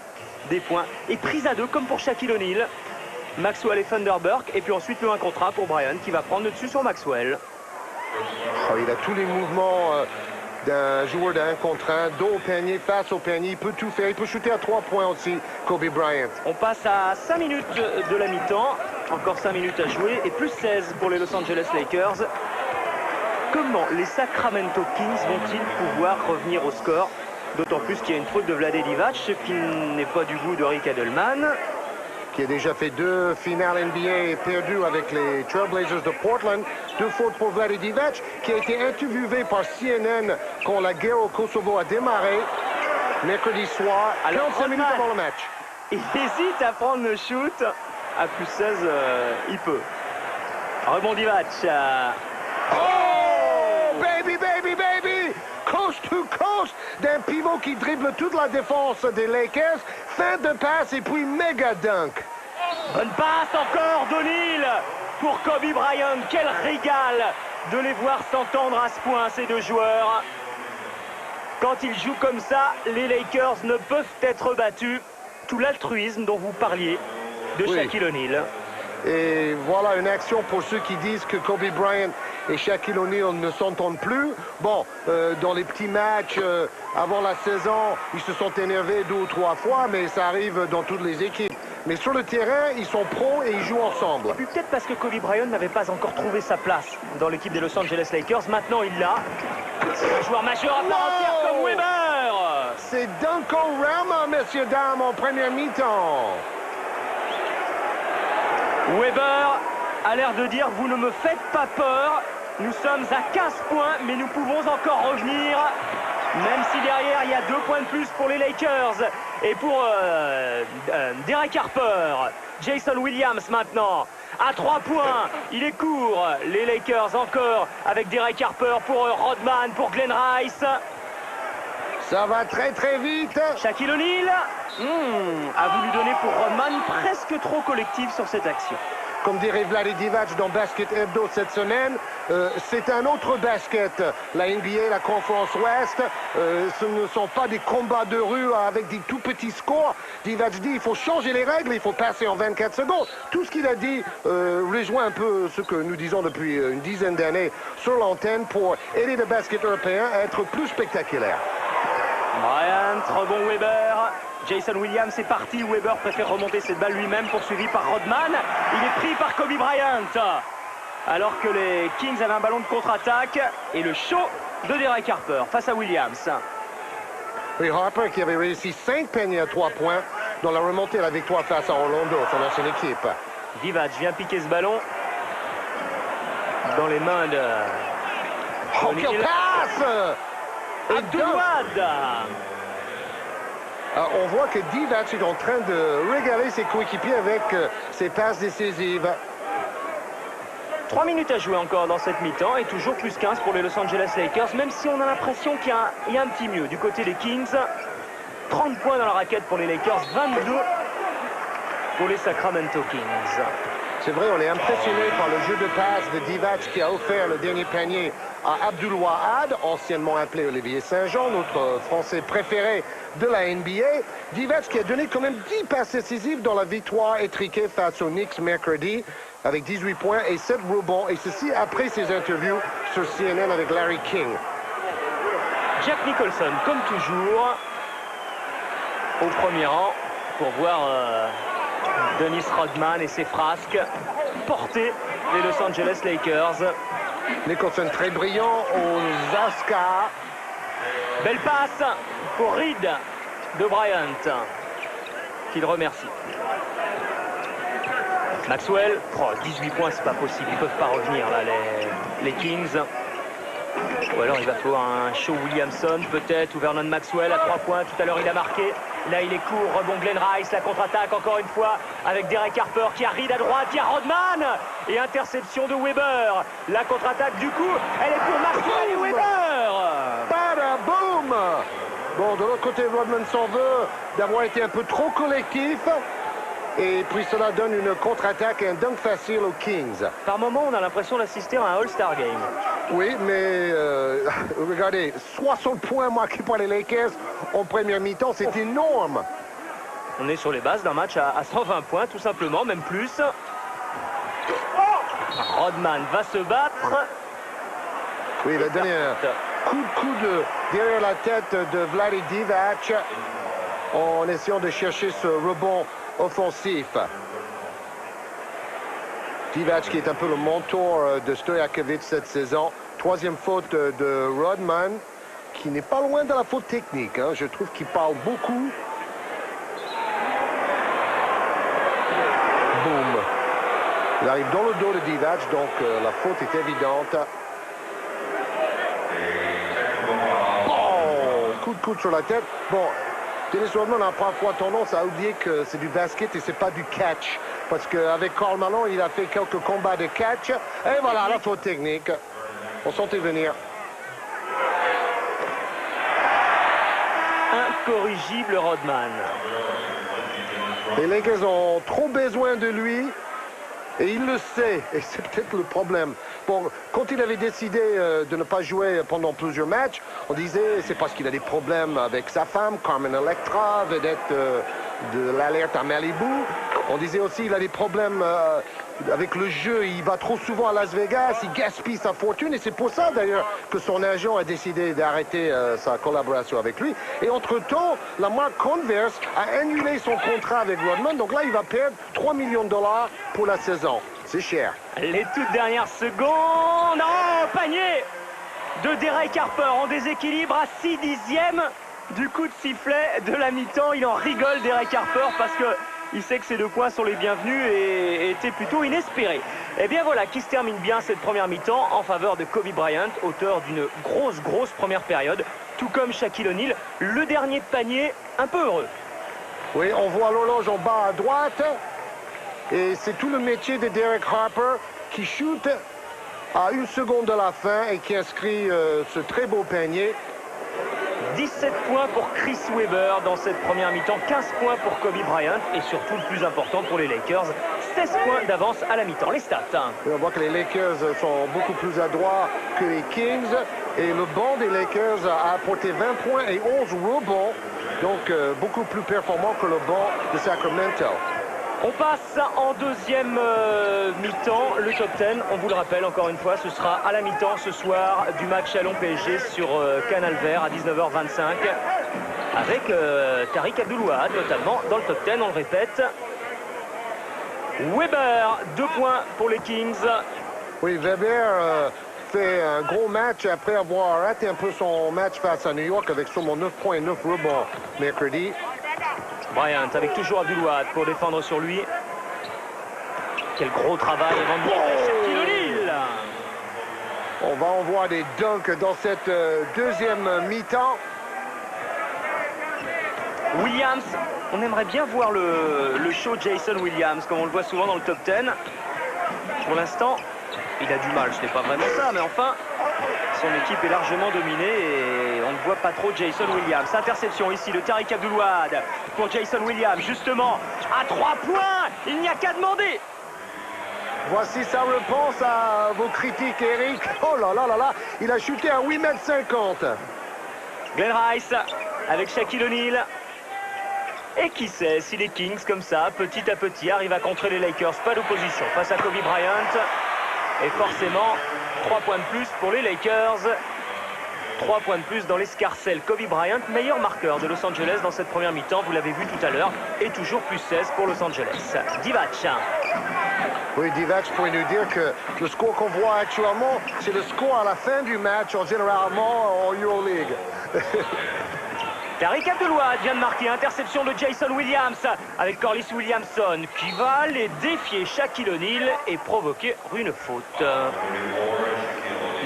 A: des points. Et prise à deux comme pour Shaquille O'Neal. Maxwell et Vanderburg. Et puis ensuite le 1 contre 1 pour Bryant qui va prendre le dessus sur Maxwell.
B: Oh, il a tous les mouvements d'un joueur d'un contre un, dos au panier, face au panier. Il peut tout faire. Il peut shooter à 3 points aussi, Kobe Bryant.
A: On passe à 5 minutes de la mi-temps. Encore 5 minutes à jouer. Et plus 16 pour les Los Angeles Lakers. Comment les Sacramento Kings vont-ils pouvoir revenir au score? D'autant plus qu'il y a une faute de Vlade Divac, ce qui n'est pas du goût de Rick Adelman.
B: Qui a déjà fait 2 finales NBA perdues avec les Trailblazers de Portland. 2 fautes pour Vlade Divac, qui a été interviewé par CNN quand la guerre au Kosovo a démarré mercredi soir, 45 minutes avant le match.
A: Il hésite à prendre le shoot. À plus 16, il peut. Rebond Divac.
B: Oh, baby, baby, baby! Coast to coast d'un pivot qui dribble toute la défense des Lakers. Fin de passe et puis méga dunk.
A: Bonne passe encore d'O'Neal pour Kobe Bryant. Quel régal de les voir s'entendre à ce point, ces deux joueurs. Quand ils jouent comme ça, les Lakers ne peuvent être battus. Tout l'altruisme dont vous parliez de Shaquille O'Neal.
B: Et voilà une action pour ceux qui disent que Kobe Bryant et Shaquille O'Neal ne s'entendent plus. Bon, dans les petits matchs avant la saison, ils se sont énervés 2 ou 3 fois, mais ça arrive dans toutes les équipes. Mais sur le terrain, ils sont pros et ils jouent ensemble.
A: Et puis peut-être parce que Kobe Bryant n'avait pas encore trouvé sa place dans l'équipe des Los Angeles Lakers. Maintenant, il l'a. C'est un joueur majeur à part entière comme Weber.
B: C'est Dunkorama, messieurs, dames, en première mi-temps.
A: Weber a l'air de dire vous ne me faites pas peur. Nous sommes à 15 points, mais nous pouvons encore revenir. Même si derrière, il y a 2 points de plus pour les Lakers. Et pour Derek Harper. Jason Williams maintenant. À 3 points. Il est court. Les Lakers encore avec Derek Harper pour Rodman, pour Glenn Rice.
B: Ça va très très vite.
A: Shaquille O'Neal a voulu donner pour Rodman, presque trop collectif sur cette action.
B: Comme dirait Vlade Divac dans Basket Hebdo cette semaine, c'est un autre basket. La NBA, la Conférence Ouest, ce ne sont pas des combats de rue avec des tout petits scores. Divac dit il faut changer les règles, il faut passer en 24 secondes. Tout ce qu'il a dit rejoint un peu ce que nous disons depuis une dizaine d'années sur l'antenne pour aider le basket européen à être plus spectaculaire.
A: Bryant, rebond Weber. Jason Williams est parti. Weber préfère remonter cette balle lui-même, poursuivi par Rodman. Il est pris par Kobe Bryant. Alors que les Kings avaient un ballon de contre-attaque. Et le show de Derek Harper face à Williams.
B: Oui, Harper qui avait réussi 5 paniers à 3 points dans la remontée à la victoire face à Orlando, son ancienne équipe.
A: Divac vient piquer ce ballon dans les mains de...
B: Oh, quelle passe!
A: Abdul-Wahad.
B: On voit que Divac est en train de régaler ses coéquipiers avec ses passes décisives.
A: 3 minutes à jouer encore dans cette mi-temps et toujours plus 15 pour les Los Angeles Lakers, même si on a l'impression qu'il y a un petit mieux du côté des Kings. 30 points dans la raquette pour les Lakers, 22 pour les Sacramento Kings.
B: C'est vrai, on est impressionné par le jeu de passe de Divac qui a offert le dernier panier à Abdul-Wahad, anciennement appelé Olivier Saint-Jean, notre Français préféré de la NBA. Divac qui a donné quand même 10 passes décisives dans la victoire étriquée face aux Knicks mercredi, avec 18 points et 7 rebonds. Et ceci après ses interviews sur CNN avec Larry King.
A: Jack Nicholson, comme toujours, au premier rang pour voir Dennis Rodman et ses frasques porter les Los Angeles Lakers.
B: Nicholson très brillant aux Oscars.
A: Belle passe pour Reed de Bryant, qu'il remercie. Maxwell, 18 points, c'est pas possible, ils peuvent pas revenir là, les Kings. Ou alors il va falloir un Shaw Williamson peut-être, ou Vernon Maxwell à 3 points, tout à l'heure il a marqué. Là il est court, rebond Glenn Rice, la contre-attaque encore une fois avec Derek Harper qui arrive à droite, il y a Rodman et interception de Weber. La contre-attaque du coup, elle est pour Maxwell et Weber.
B: Badaboum! Bon, de l'autre côté, Rodman s'en veut d'avoir été un peu trop collectif. Et puis cela donne une contre-attaque et un dunk facile aux Kings.
A: Par moment, on a l'impression d'assister à un All-Star Game.
B: Oui, mais regardez, 60 points marqués par les Lakers en première mi-temps, c'est énorme.
A: On est sur les bases d'un match à 120 points, tout simplement, même plus. Rodman va se battre.
B: Oui, il a donné un coup de coude derrière la tête de Vlade Divac en essayant de chercher ce rebond offensif. Divac qui est un peu le mentor de Stojakovic cette saison. 3e faute de Rodman qui n'est pas loin de la faute technique. Hein. Je trouve qu'il parle beaucoup. Boum. Il arrive dans le dos de Divac, donc la faute est évidente. Oh, coup de coude sur la tête. Bon, Dennis Rodman a parfois tendance à oublier que c'est du basket et c'est pas du catch. Parce qu'avec Karl Malone, il a fait quelques combats de catch. Et voilà, la faute technique. On sentait venir.
A: Incorrigible Rodman.
B: Les Lakers ont trop besoin de lui. Et il le sait, et c'est peut-être le problème. Bon, quand il avait décidé de ne pas jouer pendant plusieurs matchs, on disait c'est parce qu'il a des problèmes avec sa femme, Carmen Electra, vedette de l'Alerte à Malibu. On disait aussi qu'il a des problèmes avec le jeu. Il va trop souvent à Las Vegas, il gaspille sa fortune. Et c'est pour ça d'ailleurs que son agent a décidé d'arrêter sa collaboration avec lui. Et entre-temps, la marque Converse a annulé son contrat avec Rodman. Donc là, il va perdre 3 millions de dollars pour la saison. C'est cher.
A: Les toutes dernières secondes. Oh, panier de Derek Harper en déséquilibre à 6/10 du coup de sifflet de la mi-temps. Il en rigole, Derek Harper, parce que Il sait que ces 2 points sont les bienvenus et étaient plutôt inespérés. Et bien voilà qui se termine bien cette première mi-temps en faveur de Kobe Bryant, auteur d'une grosse première période, tout comme Shaquille O'Neal, le dernier panier un peu heureux.
B: Oui, on voit l'horloge en bas à droite. Et c'est tout le métier de Derek Harper qui shoot à 1 seconde de la fin et qui inscrit ce très beau panier.
A: 17 points pour Chris Webber dans cette première mi-temps, 15 points pour Kobe Bryant et surtout le plus important pour les Lakers, 16 points d'avance à la mi-temps. Les stats.
B: Et on voit que les Lakers sont beaucoup plus adroits que les Kings et le banc des Lakers a apporté 20 points et 11 rebonds, donc beaucoup plus performant que le banc de Sacramento.
A: On passe en deuxième mi-temps, le top 10, on vous le rappelle encore une fois, ce sera à la mi-temps ce soir du match à Lyon-PSG sur Canal Vert à 19h25 avec Tariq Abdul-Wahad notamment dans le top 10, on le répète. Webber, 2 points pour les Kings.
B: Oui, Webber fait un gros match après avoir raté un peu son match face à New York avec seulement 9 points et 9 rebonds mercredi.
A: Bryant avec toujours Abdul-Wahad pour défendre sur lui. Quel gros travail avant de livrer Shaquille O'Neal.
B: On va en voir des dunks dans cette deuxième mi-temps.
A: Williams, on aimerait bien voir le show Jason Williams, comme on le voit souvent dans le top 10. Pour l'instant, il a du mal, ce n'est pas vraiment ça, mais enfin, son équipe est largement dominée et on ne voit pas trop Jason Williams. Interception ici de Tariq Abdul-Wahad pour Jason Williams, justement, à 3 points, il n'y a qu'à demander.
B: Voici sa réponse à vos critiques, Eric. Oh là là là là, il a chuté à 8,50 m.
A: Glenn Rice avec Shaquille O'Neal. Et qui sait si les Kings, comme ça, petit à petit, arrivent à contrer les Lakers. Pas d'opposition face à Kobe Bryant. Et forcément, 3 points de plus pour les Lakers. 3 points de plus dans l'escarcelle. Kobe Bryant, meilleur marqueur de Los Angeles dans cette première mi-temps. Vous l'avez vu tout à l'heure. Et toujours plus 16 pour Los Angeles. Divac.
B: Oui, Divac pourrait nous dire que le score qu'on voit actuellement, c'est le score à la fin du match, généralement en Euroleague.
A: Tariq Abdul-Wahad vient de marquer, interception de Jason Williams avec Corliss Williamson qui va aller défier Shaquille O'Neal et provoquer une faute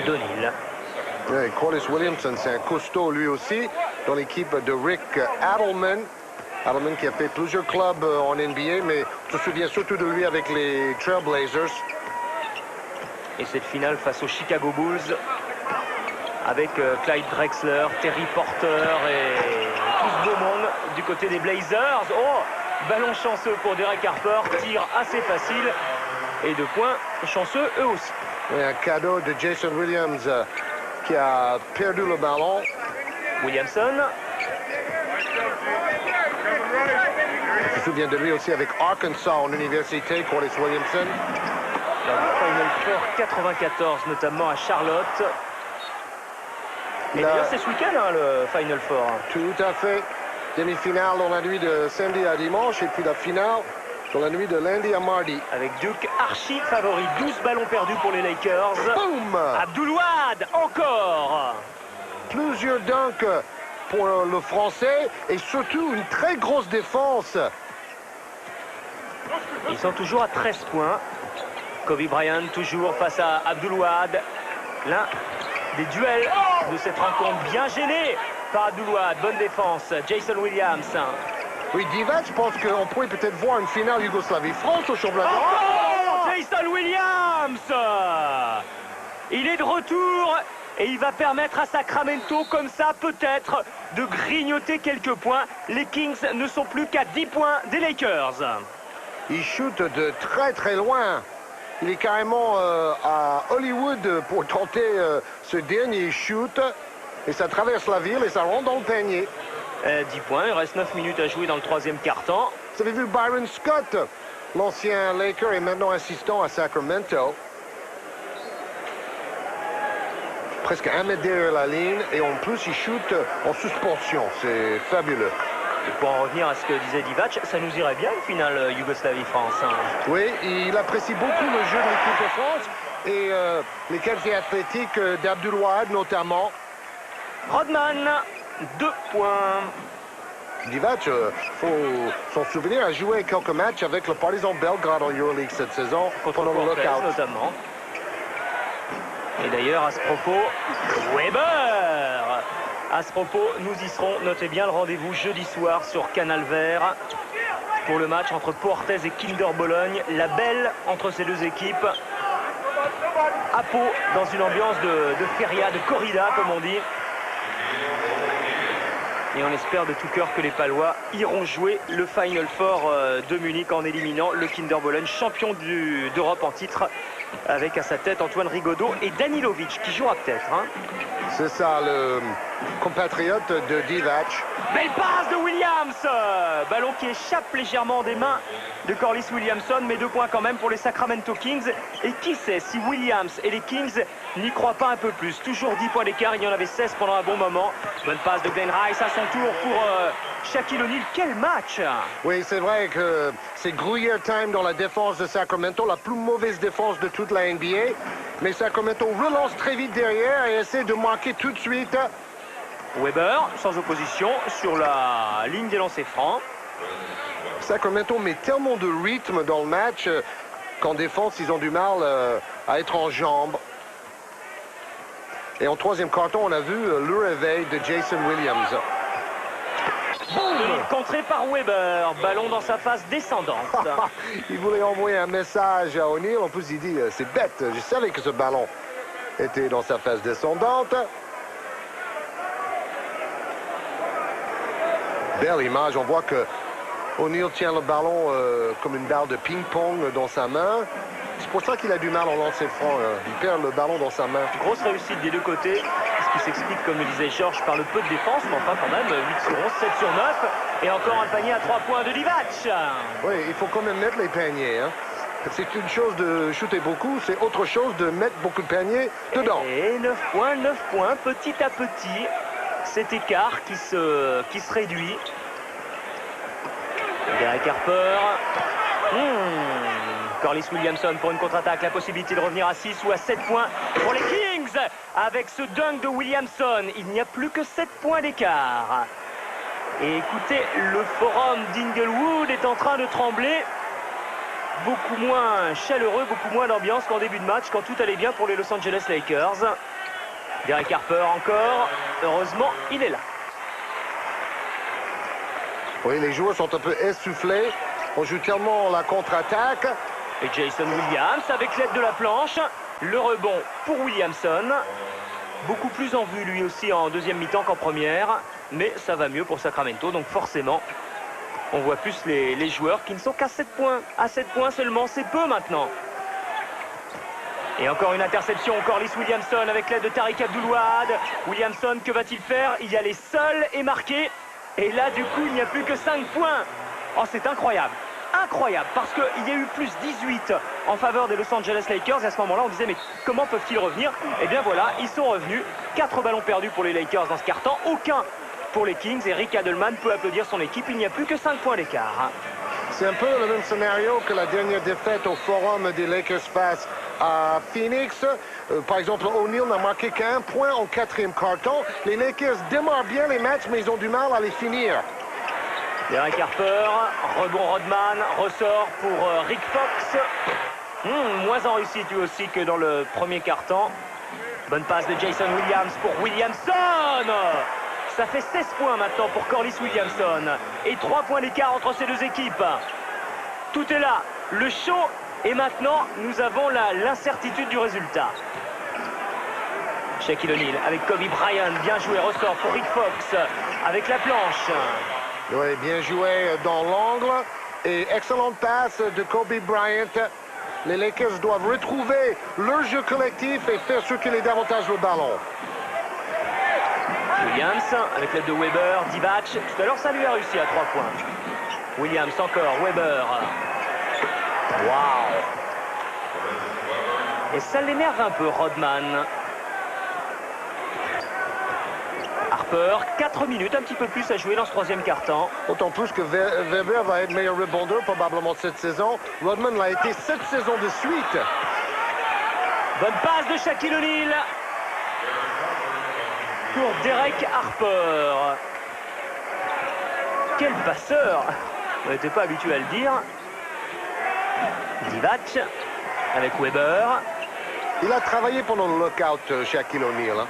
A: d'O'Neal.
B: Oui, Corliss Williamson, c'est un costaud lui aussi, dans l'équipe de Rick Adelman. Adelman qui a fait plusieurs clubs en NBA, mais je me souviens surtout de lui avec les Trailblazers.
A: Et cette finale face aux Chicago Bulls avec Clyde Drexler, Terry Porter et tout ce beau monde du côté des Blazers. Oh, ballon chanceux pour Derek Harper, tir assez facile et 2 points chanceux eux aussi.
B: Oui, un cadeau de Jason Williams qui a perdu le ballon.
A: Williamson.
B: Je me souviens de lui aussi avec Arkansas en université, Corliss Williamson.
A: Final Four 94 notamment à Charlotte. Et d'ailleurs c'est ce week-end le Final Four.
B: Tout à fait. Demi-finale dans la nuit de samedi à dimanche et puis la finale dans la nuit de lundi à mardi.
A: Avec Duke archi favori, 12 ballons perdus pour les Lakers.
B: Boum!
A: Abdul-Wahad encore.
B: Plusieurs dunks pour le Français et surtout une très grosse défense.
A: Ils sont toujours à 13 points. Kobe Bryant toujours face à Abdul-Wahad. L'un des duels de cette rencontre bien gêné par Abdul-Wahad. Bonne défense. Jason Williams.
B: Oui, Divac, je pense qu'on pourrait peut-être voir une finale Yougoslavie-France au championnat.
A: Oh, Jason Williams! Il est de retour et il va permettre à Sacramento, comme ça, peut-être, de grignoter quelques points. Les Kings ne sont plus qu'à 10 points des Lakers.
B: Il shoot de très loin. Il est carrément à Hollywood pour tenter ce dernier shoot. Et ça traverse la ville et ça rentre dans le panier.
A: 10 points, il reste 9 minutes à jouer dans le troisième quart-temps.
B: Vous avez vu Byron Scott, l'ancien Laker et maintenant assistant à Sacramento. Presque 1 mètre derrière la ligne et en plus il shoot en suspension. C'est fabuleux.
A: Et pour en revenir à ce que disait Divac, ça nous irait bien une finale Yougoslavie-France.
B: Oui, il apprécie beaucoup le jeu de l'équipe de France et les qualités athlétiques d'Abdul-Wahad notamment.
A: Rodman, 2 points.
B: Divac, faut s'en souvenir, a joué quelques matchs avec le Partizan Belgrade en Euroleague cette saison pendant le lockout.
A: Notamment. Et d'ailleurs, à ce propos, Weber! À ce propos, nous y serons. Notez bien le rendez-vous jeudi soir sur Canal Vert pour le match entre Portez et Kinder Bologne. La belle entre ces deux équipes. À Pau, dans une ambiance de feria, de corrida, comme on dit. Et on espère de tout cœur que les Palois iront jouer le Final Four de Munich en éliminant le Kinder Bologne, champion d'Europe en titre, avec à sa tête Antoine Rigaudot et Danilovic qui jouera peut-être. Hein.
B: C'est ça, le compatriote de Divac.
A: Belle passe de Williams, ballon qui échappe légèrement des mains de Corliss Williamson, mais 2 points quand même pour les Sacramento Kings. Et qui sait si Williams et les Kings n'y croient pas un peu plus. Toujours 10 points d'écart, il y en avait 16 pendant un bon moment. Bonne passe de Glenn Rice à son tour pour Shaquille O'Neal. Quel match!
B: Oui, c'est vrai que c'est Gruyère time dans la défense de Sacramento, la plus mauvaise défense de toute la NBA. Mais Sacramento relance très vite derrière et essaie de marquer tout de suite.
A: Weber, sans opposition, sur la ligne des lancers francs.
B: Sacramento met tellement de rythme dans le match qu'en défense, ils ont du mal à être en jambes. Et en troisième carton, on a vu le réveil de Jason Williams.
A: Contré par Weber, ballon dans sa phase descendante.
B: Il voulait envoyer un message à O'Neal. En plus, il dit, c'est bête, je savais que ce ballon était dans sa phase descendante. Belle image, on voit que O'Neal tient le ballon comme une balle de ping-pong dans sa main. C'est pour ça qu'il a du mal en lancer franc. Il perd le ballon dans sa main.
A: Grosse réussite des deux côtés, ce qui s'explique, comme le disait Georges, par le peu de défense, mais enfin quand même 8 sur 11, 7 sur 9. Et encore un panier à 3 points de Divac.
B: Oui, il faut quand même mettre les paniers. Hein. C'est une chose de shooter beaucoup, c'est autre chose de mettre beaucoup de paniers dedans.
A: Et 9 points, petit à petit. Cet écart qui se réduit. Derek Harper. Corliss Williamson pour une contre-attaque. La possibilité de revenir à 6 ou à 7 points pour les Kings. Avec ce dunk de Williamson, il n'y a plus que 7 points d'écart. Et écoutez, le forum d'Inglewood est en train de trembler. Beaucoup moins chaleureux, beaucoup moins d'ambiance qu'en début de match, quand tout allait bien pour les Los Angeles Lakers. Derek Harper encore. Heureusement, il est là.
B: Oui, les joueurs sont un peu essoufflés. On joue tellement la contre-attaque.
A: Et Jason Williams avec l'aide de la planche. Le rebond pour Williamson. Beaucoup plus en vue lui aussi en deuxième mi-temps qu'en première. Mais ça va mieux pour Sacramento. Donc forcément, on voit plus les joueurs qui ne sont qu'à 7 points. À 7 points seulement, c'est peu maintenant. Et encore une interception, Corliss Williamson avec l'aide de Tariq Abdul-Wahad. Williamson, que va-t-il faire? Il y a les seuls et marqué. Et là, du coup, il n'y a plus que 5 points. Oh, c'est incroyable. Incroyable, parce qu'il y a eu plus 18 en faveur des Los Angeles Lakers. Et à ce moment-là, on disait, mais comment peuvent-ils revenir? Eh bien voilà, ils sont revenus. 4 ballons perdus pour les Lakers dans ce quart-temps. Aucun pour les Kings. Et Rick Adelman peut applaudir son équipe. Il n'y a plus que 5 points d'écart.
B: C'est un peu le même scénario que la dernière défaite au forum des Lakers face à Phoenix. Par exemple, O'Neal n'a marqué qu'un point en quatrième quart-temps. Les Lakers démarrent bien les matchs, mais ils ont du mal à les finir.
A: Derek Harper, rebond Rodman, ressort pour Rick Fox. Moins en réussite lui aussi que dans le premier quart-temps. Bonne passe de Jason Williams pour Williamson. Ça fait 16 points maintenant pour Corliss Williamson. Et 3 points d'écart entre ces deux équipes. Tout est là, le show. Et maintenant, nous avons l'incertitude du résultat. Shaquille O'Neal avec Kobe Bryant. Bien joué, ressort pour Rick Fox avec la planche.
B: Oui, bien joué dans l'angle. Et excellente passe de Kobe Bryant. Les Lakers doivent retrouver leur jeu collectif et faire circuler davantage le ballon.
A: Williams avec l'aide de Weber, Divac. Tout à l'heure, ça lui a réussi à 3 points. Williams encore, Weber. Waouh! Et ça l'énerve un peu, Rodman. Harper, 4 minutes, un petit peu plus à jouer dans ce troisième quart-temps.
B: Autant plus que Weber va être meilleur rebondeur probablement cette saison. Rodman l'a été 7 saisons de suite.
A: Bonne passe de Shaquille O'Neal pour Derek Harper. quel passeur! On n'était pas habitué à le dire. Divac avec Weber.
B: Il a travaillé pendant le lockout, Shaquille O'Neal. Hein.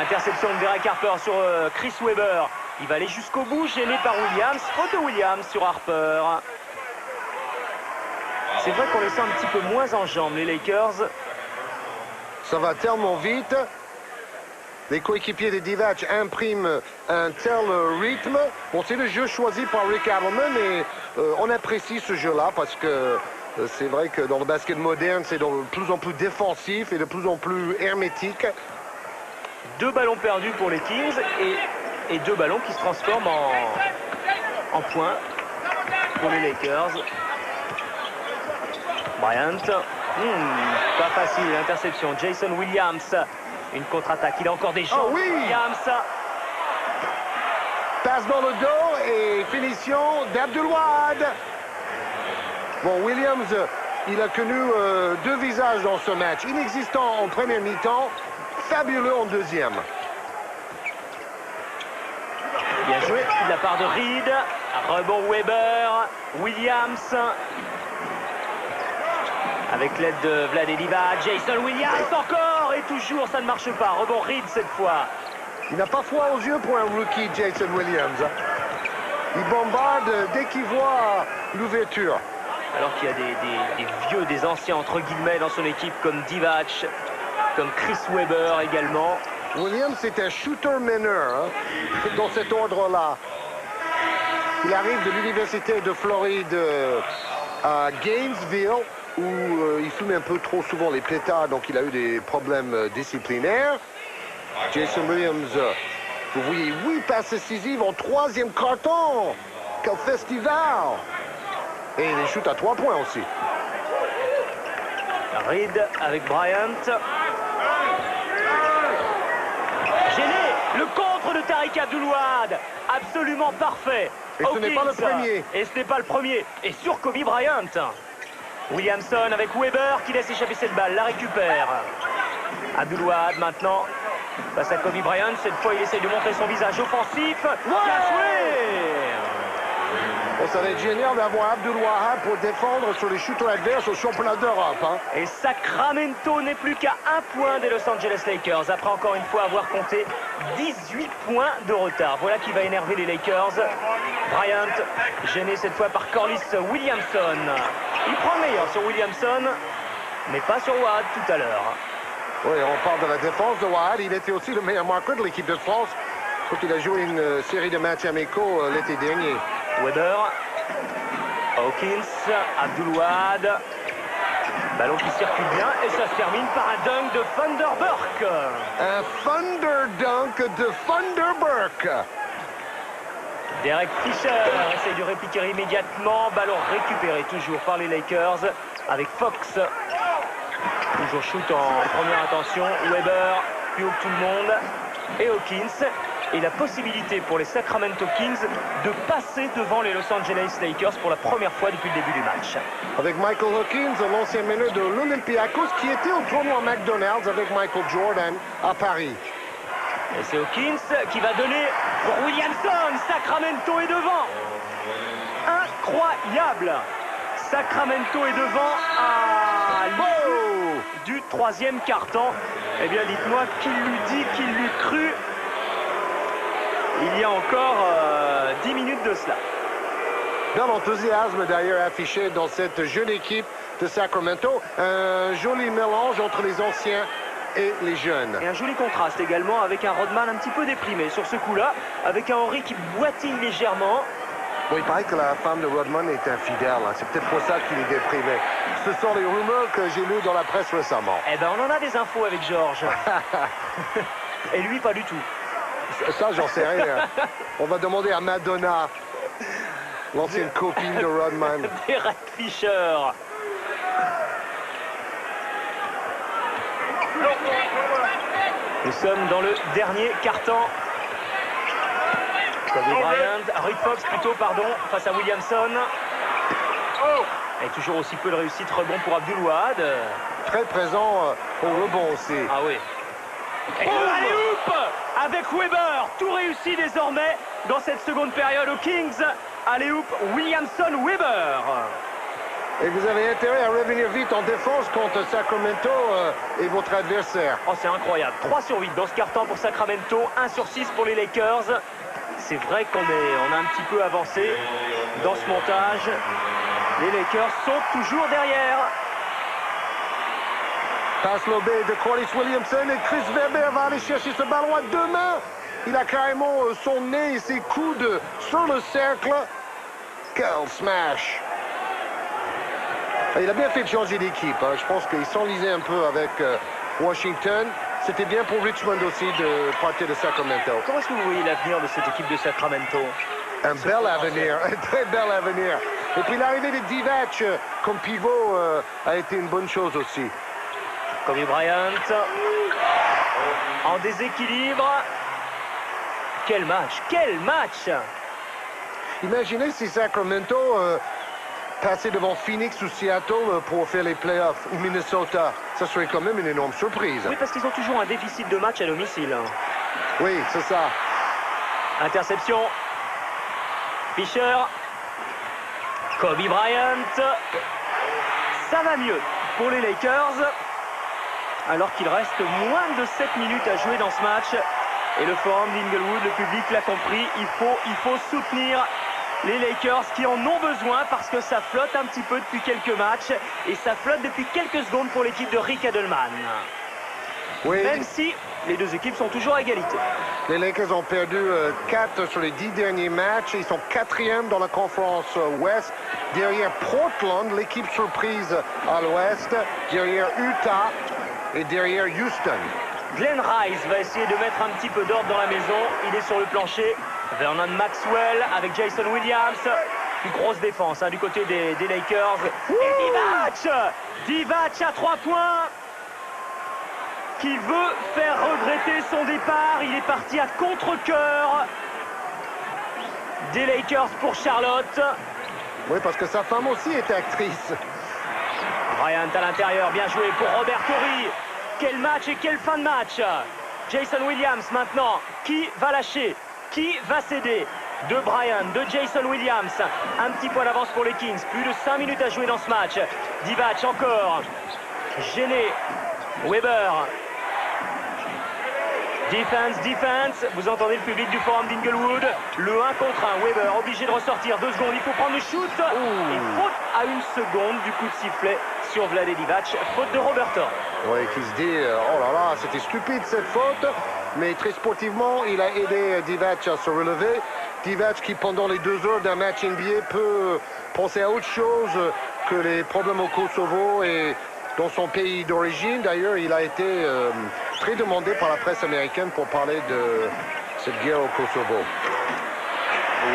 A: Interception de Derek Harper sur Chris Weber. Il va aller jusqu'au bout, gêné par Williams. Faute de Williams sur Harper. C'est vrai qu'on les sent un petit peu moins en jambes, les Lakers.
B: Ça va tellement vite. Les coéquipiers de Divac impriment un tel rythme. Bon, c'est le jeu choisi par Rick Adelman et on apprécie ce jeu-là parce que c'est vrai que dans le basket moderne, c'est de plus en plus défensif et de plus en plus hermétique.
A: 2 ballons perdus pour les Kings et 2 ballons qui se transforment en points pour les Lakers. Bryant, pas facile, interception. Jason Williams, une contre-attaque. Il a encore des jambes.
B: Oh oui!
A: Williams.
B: Passe dans le dos et finition d'Abdul-Wahad. Bon, Williams, il a connu 2 visages dans ce match. Inexistant en première mi-temps, fabuleux en deuxième.
A: Bien joué de la part de Reed. Rebond Weber. Williams. Avec l'aide de Vlad et Divac. Jason Williams encore. Et toujours, ça ne marche pas. Rebond Reed cette fois.
B: Il n'a pas froid aux yeux pour un rookie, Jason Williams. Il bombarde dès qu'il voit l'ouverture.
A: Alors qu'il y a des vieux, des anciens entre guillemets dans son équipe comme Divac, comme Chris Weber également.
B: Williams, c'est un shooter meneur hein, dans cet ordre-là. Il arrive de l'Université de Floride à Gainesville où il fume un peu trop souvent les pétards, donc il a eu des problèmes disciplinaires. Jason Williams, vous voyez 8 passes décisives en 3e quart-temps. Quel festival! Et il shoot à 3 points aussi.
A: Reed avec Bryant. Gêné, le contre de Tariq Abdul-Wahad. Absolument parfait.
B: Et ce n'est pas le premier.
A: Et ce n'est pas le premier. Et sur Kobe Bryant. Williamson avec Weber qui laisse échapper cette balle. La récupère. Abdul-Wahad maintenant. Face à Kobe Bryant. Cette fois, il essaye de montrer son visage offensif. Bien joué!
B: Bon, ça va être génial d'avoir Abdul-Wahad pour défendre sur les shooters adverses au championnat d'Europe. Hein.
A: Et Sacramento n'est plus qu'à 1 point des Los Angeles Lakers. Après encore une fois avoir compté 18 points de retard. Voilà qui va énerver les Lakers. Bryant, gêné cette fois par Corliss Williamson. Il prend le meilleur sur Williamson, mais pas sur Wahad tout à l'heure.
B: Oui, on parle de la défense de Wahad. Il était aussi le meilleur marqueur de l'équipe de France. Je crois qu'il a joué une série de matchs amicaux l'été dernier.
A: Weber, Hawkins, Abdul-Wahad. Ballon qui circule bien et ça se termine par un dunk de Thunder Burke.
B: Un Thunder dunk de Thunder Burke.
A: Derek Fisher essaie de répliquer immédiatement. Ballon récupéré toujours par les Lakers avec Fox. Toujours shoot en première intention. Weber, plus haut que tout le monde. Et Hawkins. Et la possibilité pour les Sacramento Kings de passer devant les Los Angeles Lakers pour la première fois depuis le début du match.
B: Avec Michael Hawkins, l'ancien meneur de l'Olympiakos, qui était au tournoi McDonald's avec Michael Jordan à Paris.
A: Et c'est Hawkins qui va donner pour Williamson. Sacramento est devant. Incroyable. Sacramento est devant à l'issue du 3e quart-temps. Eh bien, dites-moi qui l'eût dit, qui l'eût cru. Il y a encore 10 minutes de cela.
B: Dans l'enthousiasme d'ailleurs affiché dans cette jeune équipe de Sacramento, un joli mélange entre les anciens et les jeunes.
A: Et un joli contraste également avec un Rodman un petit peu déprimé sur ce coup-là, avec un Henry qui boitille légèrement.
B: Bon, il paraît que la femme de Rodman est infidèle. Hein. C'est peut-être pour ça qu'il est déprimé. Ce sont les rumeurs que j'ai lues dans la presse récemment.
A: Eh ben, on en a des infos avec Georges. Et lui, pas du tout.
B: Ça, j'en sais rien. On va demander à Madonna, l'ancienne copine de Rodman.
A: Derek Fisher. Nous sommes dans le dernier quart-temps. Kobe Bryant, Rick Fox plutôt, pardon, face à Williamson. Et toujours aussi peu de réussite, rebond pour Abdul-Wahad.
B: Très présent au rebond aussi.
A: Ah oui. Et le alley-oop avec Weber, tout réussi désormais. dans cette seconde période aux Kings. Alley-oop Williamson-Weber.
B: Et vous avez intérêt à revenir vite en défense contre Sacramento et votre adversaire.
A: Oh, c'est incroyable. 3 sur 8 dans ce quart-temps pour Sacramento, 1 sur 6 pour les Lakers. C'est vrai qu'on a un petit peu avancé dans ce montage. Les Lakers sont toujours derrière.
B: Passe lobé de Corliss Williamson et Chris Webber va aller chercher ce ballon à 2 mains. Il a carrément son nez et ses coudes sur le cercle. Quel smash! Il a bien fait de changer d'équipe. Hein. Je pense qu'il s'enlisait un peu avec Washington. C'était bien pour Richmond aussi de partir de Sacramento.
A: Comment est-ce que vous voyez l'avenir de cette équipe de Sacramento?
B: Un bel avenir, un très bel avenir. Et puis l'arrivée de Divac comme pivot a été une bonne chose aussi.
A: Kobe Bryant en déséquilibre. Quel match, quel match!
B: Imaginez si Sacramento passait devant Phoenix ou Seattle pour faire les playoffs, ou Minnesota. Ça serait quand même une énorme surprise.
A: Oui, parce qu'ils ont toujours un déficit de match à domicile.
B: Oui, c'est ça.
A: Interception. Fisher. Kobe Bryant. Ça va mieux pour les Lakers. Alors qu'il reste moins de 7 minutes à jouer dans ce match. Et le forum d'Inglewood, le public l'a compris, il faut soutenir les Lakers qui en ont besoin parce que ça flotte un petit peu depuis quelques matchs et ça flotte depuis quelques secondes pour l'équipe de Rick Adelman.
B: Oui.
A: Même si les deux équipes sont toujours à égalité.
B: Les Lakers ont perdu 4 sur les 10 derniers matchs. Ils sont 4e dans la conférence Ouest. Derrière Portland, l'équipe surprise à l'Ouest. Derrière Utah et derrière Houston.
A: Glenn Rice va essayer de mettre un petit peu d'ordre dans la maison. Il est sur le plancher. Vernon Maxwell avec Jason Williams. Une grosse défense du côté des Lakers. Et Divac à 3 points. Qui veut faire regretter son départ. Il est parti à contre-cœur des Lakers pour Charlotte.
B: Oui, parce que sa femme aussi est actrice.
A: Bryant à l'intérieur. Bien joué pour Robert Horry. Quel match et quelle fin de match. Jason Williams maintenant. Qui va lâcher? Qui va céder? De Bryant, de Jason Williams. Un petit point d'avance pour les Kings. Plus de 5 minutes à jouer dans ce match. Divac encore. Gêné. Weber. Defense. Vous entendez le public du forum d'Inglewood. Le 1 contre 1. Weber obligé de ressortir. 2 secondes. Il faut prendre le shoot. Et faute à 1 seconde du coup de sifflet sur Vlade Divac. Faute de Roberto.
B: Oui, qui se dit, oh là là, c'était stupide cette faute. Mais très sportivement, il a aidé Divac à se relever. Divac qui, pendant les 2 heures d'un match NBA, peut penser à autre chose que les problèmes au Kosovo et dans son pays d'origine. D'ailleurs, il a été très demandé par la presse américaine pour parler de cette guerre au Kosovo.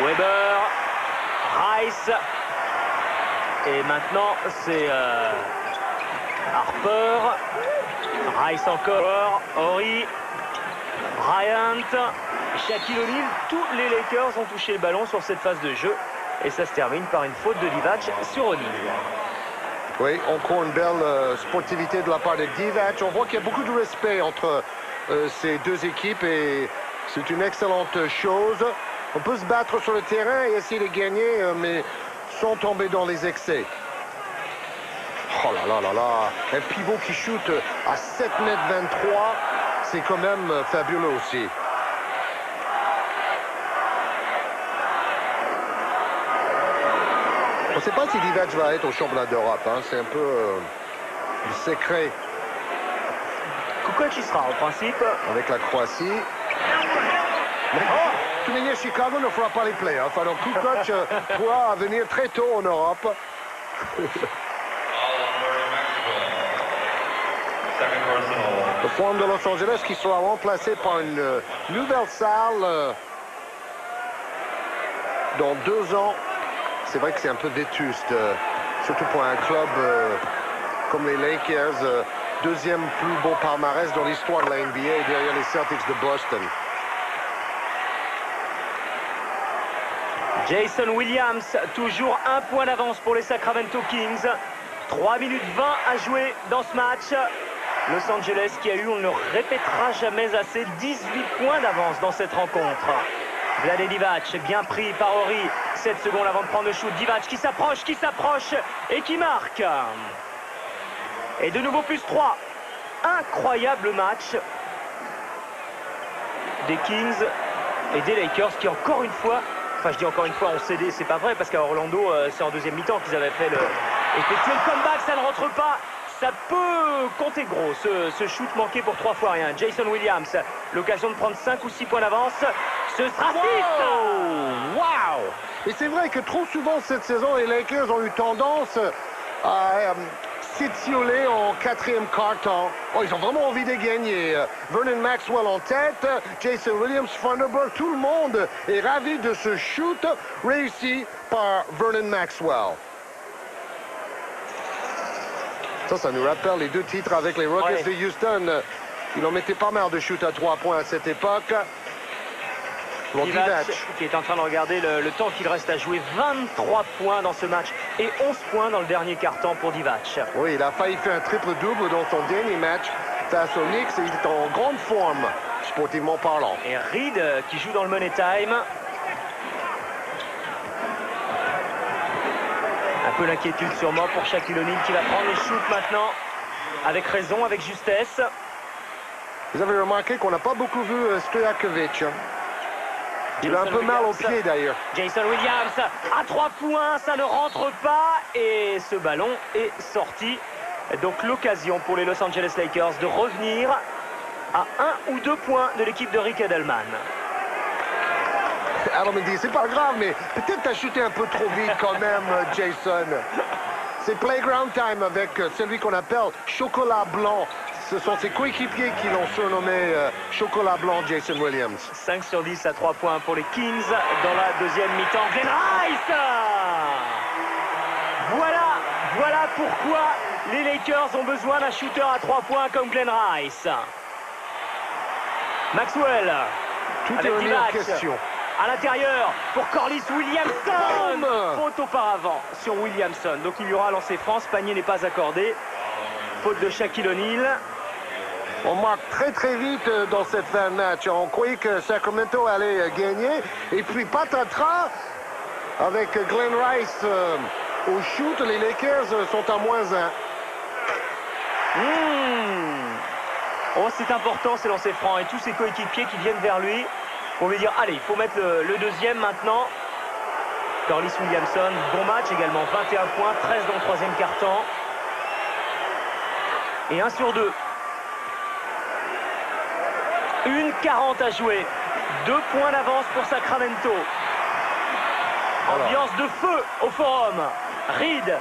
A: Weber, Rice. Et maintenant, c'est Harper. Rice encore. Horry. Bryant. Shaquille O'Neal. Tous les Lakers ont touché le ballon sur cette phase de jeu. Et ça se termine par une faute de Divac sur O'Neal.
B: Oui, encore une belle sportivité de la part de Divac. On voit qu'il y a beaucoup de respect entre ces deux équipes et c'est une excellente chose. On peut se battre sur le terrain et essayer de gagner, mais sans tomber dans les excès. Oh là là là là, un pivot qui shoot à 7,23 m, c'est quand même fabuleux aussi. On ne sait pas si Divac va être au championnat d'Europe, hein. C'est un peu le secret.
A: Kukoc y sera en principe.
B: Avec la Croatie. Mais, de toute manière, Chicago ne fera pas les playoffs. Alors Kukoc pourra venir très tôt en Europe. Le forum de Los Angeles qui sera remplacé par une nouvelle salle dans 2 ans. C'est vrai que c'est un peu vétuste, surtout pour un club comme les Lakers, deuxième plus beau palmarès dans l'histoire de la NBA derrière les Celtics de Boston.
A: Jason Williams, toujours 1 point d'avance pour les Sacramento Kings. 3 minutes 20 à jouer dans ce match. Los Angeles qui a eu, on ne le répétera jamais assez, 18 points d'avance dans cette rencontre. Vlade Divac, bien pris par Horry. 7 secondes avant de prendre le shoot. Divac qui s'approche et qui marque. Et de nouveau plus 3. Incroyable match des Kings et des Lakers qui encore une fois, enfin je dis encore une fois, ont cédé, c'est pas vrai parce qu'à Orlando c'est en deuxième mi-temps qu'ils avaient fait effectué le comeback, ça ne rentre pas. Ça peut compter gros, ce shoot manqué pour 3 fois rien. Jason Williams, l'occasion de prendre 5 ou 6 points d'avance. Ce sera 6.
B: Wow! Et c'est vrai que trop souvent cette saison, les Lakers ont eu tendance à s'étioler en quatrième quart-temps. Oh, ils ont vraiment envie de gagner. Vernon Maxwell en tête, Jason Williams, Thunderbird, tout le monde est ravi de ce shoot réussi par Vernon Maxwell. Ça nous rappelle les 2 titres avec les Rockets de Houston. Ils en mettaient pas mal de shoot à 3 points à cette époque.
A: Divac qui est en train de regarder le temps qu'il reste à jouer. 23 points dans ce match et 11 points dans le dernier quart-temps pour Divac.
B: Oui, il a failli faire un triple-double dans son dernier match face aux Knicks. Il est en grande forme, sportivement parlant.
A: Et Reed qui joue dans le Money Time. Un peu l'inquiétude sûrement pour Shaquille O'Neal qui va prendre les shoots maintenant. Avec raison, avec justesse.
B: Vous avez remarqué qu'on n'a pas beaucoup vu Stojakovic. Il a un peu mal au pied d'ailleurs.
A: Jason Williams à 3 points, ça ne rentre pas. Et ce ballon est sorti. Donc l'occasion pour les Los Angeles Lakers de revenir à 1 ou 2 points de l'équipe de Rick Edelman.
B: Alors me dit, c'est pas grave, mais peut-être t'as shooté un peu trop vite quand même, Jason. C'est playground time avec celui qu'on appelle Chocolat Blanc. Ce sont ses coéquipiers qui l'ont surnommé Chocolat Blanc, Jason Williams.
A: 5 sur 10 à 3 points pour les Kings dans la deuxième mi-temps. Glen Rice! Voilà pourquoi les Lakers ont besoin d'un shooter à 3 points comme Glen Rice. Maxwell.
B: Tout
A: avec
B: est remis en
A: Divac.
B: question.
A: À l'intérieur pour Corliss Williamson. Faute auparavant sur Williamson. Donc il y aura lancé France. Panier n'est pas accordé. Faute de Shaquille O'Neal.
B: On marque très vite dans cette fin de match. On croyait que Sacramento allait gagner. Et puis patatras, avec Glen Rice au shoot, les Lakers sont à -1.
A: Oh, c'est important ces lancers francs. Et tous ses coéquipiers qui viennent vers lui pour lui dire allez, il faut mettre le deuxième maintenant. Corliss Williamson, bon match également. 21 points, 13 dans le troisième quart-temps. Et 1 sur 2. 1:40 à jouer. 2 points d'avance pour Sacramento. Ambiance de feu au forum. Reed,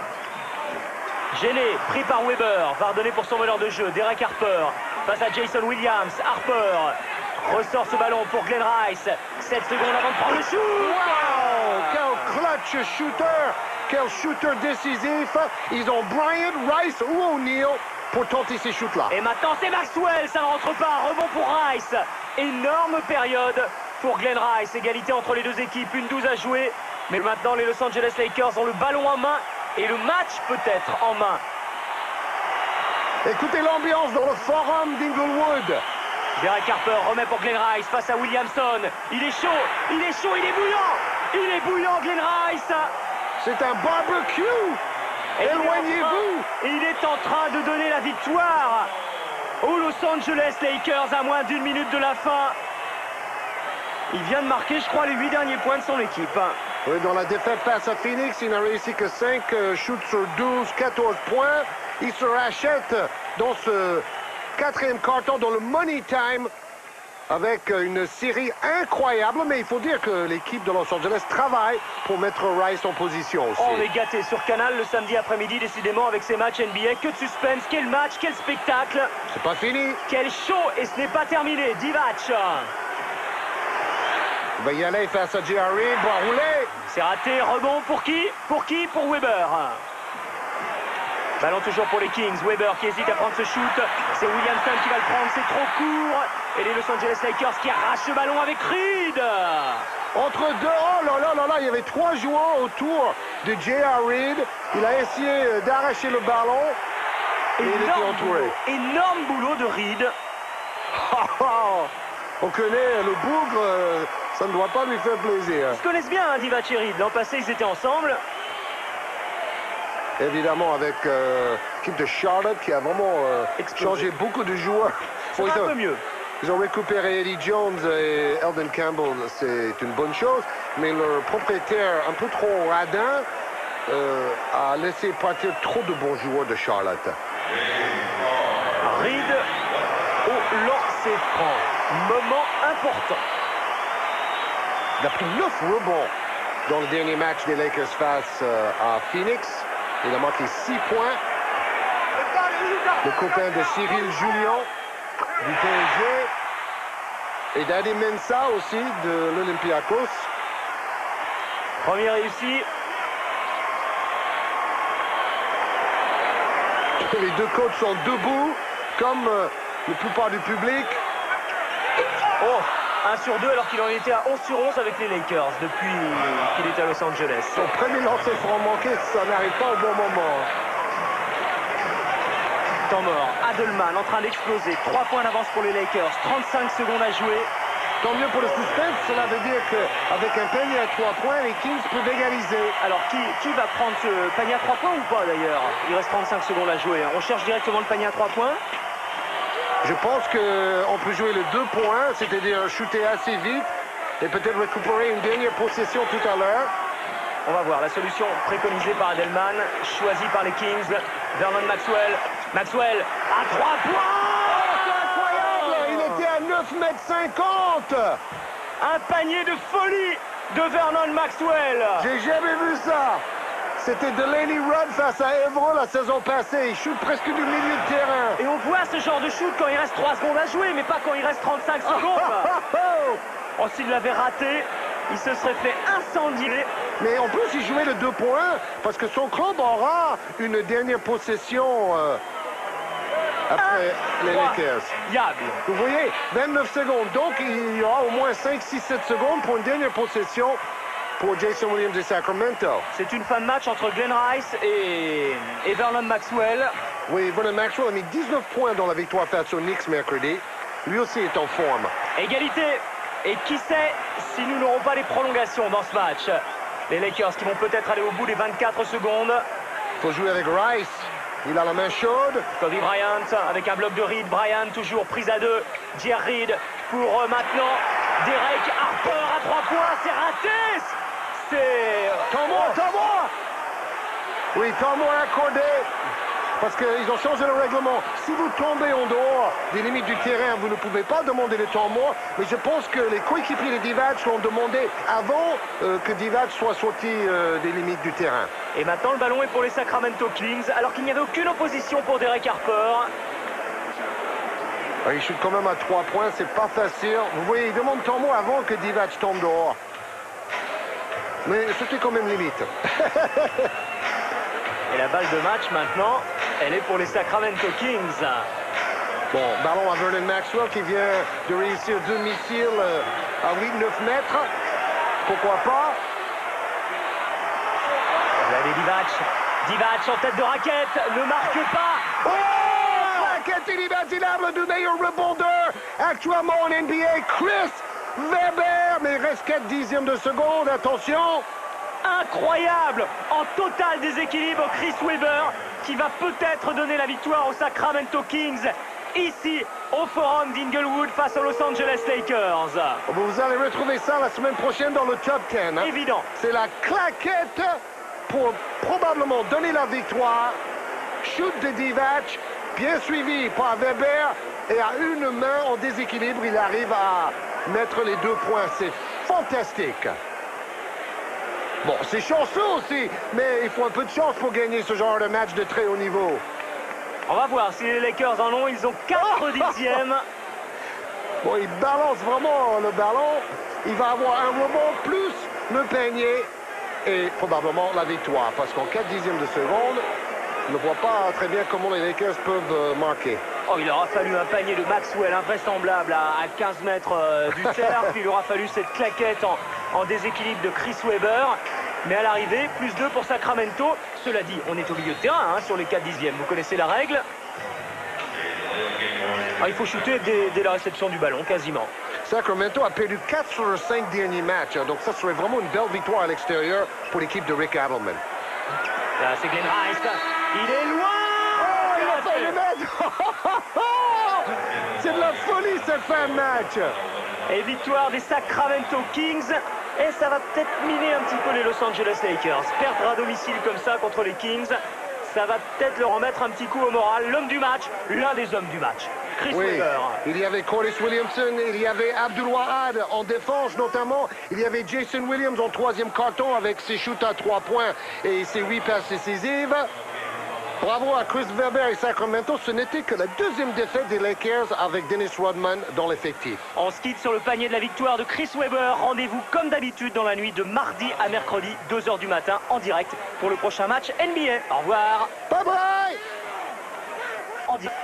A: gêné, pris par Weber, va redonner pour son meneur de jeu. Derek Harper face à Jason Williams. Harper ressort ce ballon pour Glen Rice. 7 secondes avant de prendre le shoot.
B: Wow! Quel clutch shooter! Quel shooter décisif! Ils ont Bryant, Rice ou O'Neal pour tenter ces shoots-là.
A: Et maintenant c'est Maxwell, ça ne rentre pas. Rebond pour Rice. Énorme période pour Glen Rice. Égalité entre les deux équipes, 1:12 à jouer. Mais maintenant les Los Angeles Lakers ont le ballon en main et le match peut-être en main.
B: Écoutez l'ambiance dans le forum d'Inglewood.
A: Derek Harper remet pour Glen Rice face à Williamson. Il est chaud, il est chaud, il est bouillant. Il est bouillant Glen Rice.
B: C'est un barbecue. Éloignez-vous.
A: Il est en train de donner la victoire aux Los Angeles Lakers à moins d'1 minute de la fin. Il vient de marquer, je crois, les 8 derniers points de son équipe.
B: Oui, dans la défaite face à Phoenix, il n'a réussi que 5 shoots sur 12, 14 points. Il se rachète dans ce quatrième quart-temps dans le Money Time avec une série incroyable. Mais il faut dire que l'équipe de Los Angeles travaille pour mettre Rice en position aussi.
A: Oh, on est gâtés sur Canal le samedi après-midi, décidément, avec ces matchs NBA. Que de suspense, quel match, quel spectacle.
B: C'est pas fini.
A: Quel show, et ce n'est pas terminé. Divac.
B: Il va y aller face à J.R. Reed, va rouler.
A: C'est raté, rebond pour qui? Pour qui? Pour Weber. Ballon toujours pour les Kings. Weber qui hésite à prendre ce shoot. C'est Williamson qui va le prendre, c'est trop court. Et les Los Angeles Lakers qui arrachent le ballon avec Reed.
B: Entre deux, oh là, il y avait 3 joueurs autour de J.R. Reed. Il a essayé d'arracher le ballon. Et il était entouré.
A: Énorme boulot de Reed.
B: On connaît le bougre Ça ne doit pas lui faire plaisir.
A: Ils se connaissent bien, hein, Divac et Reed. L'an passé, ils étaient ensemble.
B: Évidemment, avec l'équipe de Charlotte qui a vraiment changé beaucoup de joueurs.
A: Ça va un peu mieux.
B: Ils ont récupéré Eddie Jones et Eldon Campbell, c'est une bonne chose. Mais leur propriétaire, un peu trop radin, a laissé partir trop de bons joueurs de Charlotte.
A: Reed au lancer franc. Moment important.
B: Il a pris 9 rebonds dans le dernier match des Lakers face à Phoenix. Il a marqué 6 points. Le copain de Cyril Julien du PSG. Et Dadi Mensah aussi de l'Olympiakos.
A: Premier réussi.
B: Les deux coachs sont debout, comme la plupart du public.
A: Oh, 1 sur 2 alors qu'il en était à 11 sur 11 avec les Lakers depuis qu'il est à Los Angeles.
B: Son premier lancer franc manqué, ça n'arrive pas au bon moment.
A: Temps mort, Adelman en train d'exploser. 3 points d'avance pour les Lakers, 35 secondes à jouer.
B: Tant mieux pour le suspense, cela veut dire qu'avec un panier à 3 points, les Kings peuvent égaliser.
A: Alors qui va prendre ce panier à 3 points ou pas d'ailleurs? Il reste 35 secondes à jouer. On cherche directement le panier à 3 points.
B: Je pense qu'on peut jouer le 2 points, c'est-à-dire shooter assez vite et peut-être récupérer une dernière possession tout à l'heure.
A: On va voir la solution préconisée par Adelman, choisie par les Kings. Vernon Maxwell. Maxwell à 3 points.
B: Il était à 9,50 m.
A: Un panier de folie de Vernon Maxwell.
B: J'ai jamais vu ça. C'était Delaney Rudd face à Evra la saison passée. Il shoot presque du milieu de terrain.
A: Et on voit ce genre de shoot quand il reste 3 secondes à jouer, mais pas quand il reste 35 secondes. Oh, s'il l'avait raté, il se serait fait incendier.
B: Mais en plus, il jouait le 2 points parce que son club aura une dernière possession après les Lakers.
A: Diable.
B: Vous voyez, 29 secondes. Donc, il y aura au moins 5, 6, 7 secondes pour une dernière possession pour Jason Williams de Sacramento.
A: C'est une fin de match entre Glenn Rice et Vernon Maxwell.
B: Oui, Vernon Maxwell a mis 19 points dans la victoire face aux Knicks mercredi. Lui aussi est en forme.
A: Égalité. Et qui sait si nous n'aurons pas les prolongations dans ce match. Les Lakers qui vont peut-être aller au bout des 24 secondes.
B: Il faut jouer avec Rice. Il a la main chaude.
A: Kobe Bryant avec un bloc de Reed. Bryant toujours prise à 2. J.R. Reed pour maintenant Derek Harper à 3 points. C'est raté. C'est...
B: Temps-moi. Oui, temps-moi accordé. Parce qu'ils ont changé le règlement. Si vous tombez en dehors des limites du terrain, vous ne pouvez pas demander le temps mort. Mais je pense que les coéquipiers de Divac l'ont demandé avant que Divac soit sorti des limites du terrain.
A: Et maintenant, le ballon est pour les Sacramento Kings, alors qu'il n'y avait aucune opposition pour Derek Harper.
B: Il shoot quand même à 3 points, c'est pas facile. Vous voyez, il demande temps mort avant que Divac tombe dehors. Mais c'était quand même limite.
A: Et la balle de match maintenant, elle est pour les Sacramento Kings.
B: Bon, ballon à Vernon Maxwell qui vient de réussir 2 missiles à 8-9 mètres. Pourquoi pas?
A: Vous avez Divac en tête de raquette, ne marque pas.
B: Oh! Raquette inimaginable du meilleur rebondeur actuellement en NBA, Chris Webber. Mais il reste 4 dixièmes de seconde, attention.
A: Incroyable, en total déséquilibre, Chris Webber qui va peut-être donner la victoire aux Sacramento Kings ici au Forum d'Inglewood face aux Los Angeles Lakers.
B: Vous allez retrouver ça la semaine prochaine dans le top 10. Hein?
A: Évident.
B: C'est la claquette pour probablement donner la victoire. Shoot de Divac, bien suivi par Webber. Et à une main en déséquilibre, il arrive à mettre les 2 points. C'est fantastique. Bon, c'est chanceux aussi, mais il faut un peu de chance pour gagner ce genre de match de très haut niveau.
A: On va voir si les Lakers en ont. Ils ont 4 dixièmes.
B: Bon, il balance vraiment le ballon. Il va avoir un rebond plus le panier et probablement la victoire. Parce qu'en 4 dixièmes de seconde, on ne voit pas très bien comment les Lakers peuvent marquer.
A: Oh, il aura fallu un panier de Maxwell invraisemblable à 15 mètres du cercle. Il aura fallu cette claquette en déséquilibre de Chris Webber. Mais à l'arrivée, plus 2 pour Sacramento. Cela dit, on est au milieu de terrain sur les 4 dixièmes. Vous connaissez la règle. Il faut shooter dès la réception du ballon, quasiment.
B: Sacramento a perdu 4 sur leurs 5 derniers matchs. Donc ça serait vraiment une belle victoire à l'extérieur pour l'équipe de Rick Adelman.
A: Là, c'est Glenn Rice. Il est loin.
B: Oh, il a fait le match. C'est de la folie cette fin de match.
A: Et victoire des Sacramento Kings. Et ça va peut-être miner un petit peu les Los Angeles Lakers. Perdre à domicile comme ça contre les Kings, ça va peut-être leur remettre un petit coup au moral. L'homme du match, l'un des hommes du match, Chris Webber.
B: Il y avait Corliss Williamson, il y avait Abdul Wahad en défense notamment. Il y avait Jason Williams en troisième carton avec ses shoots à 3 points et ses 8 passes décisives. Bravo à Chris Webber et Sacramento. Ce n'était que la deuxième défaite des Lakers avec Dennis Rodman dans l'effectif.
A: On se quitte sur le panier de la victoire de Chris Webber. Rendez-vous comme d'habitude dans la nuit de mardi à mercredi, 2h du matin, en direct pour le prochain match NBA. Au revoir.
B: Bye bye.
A: En direct.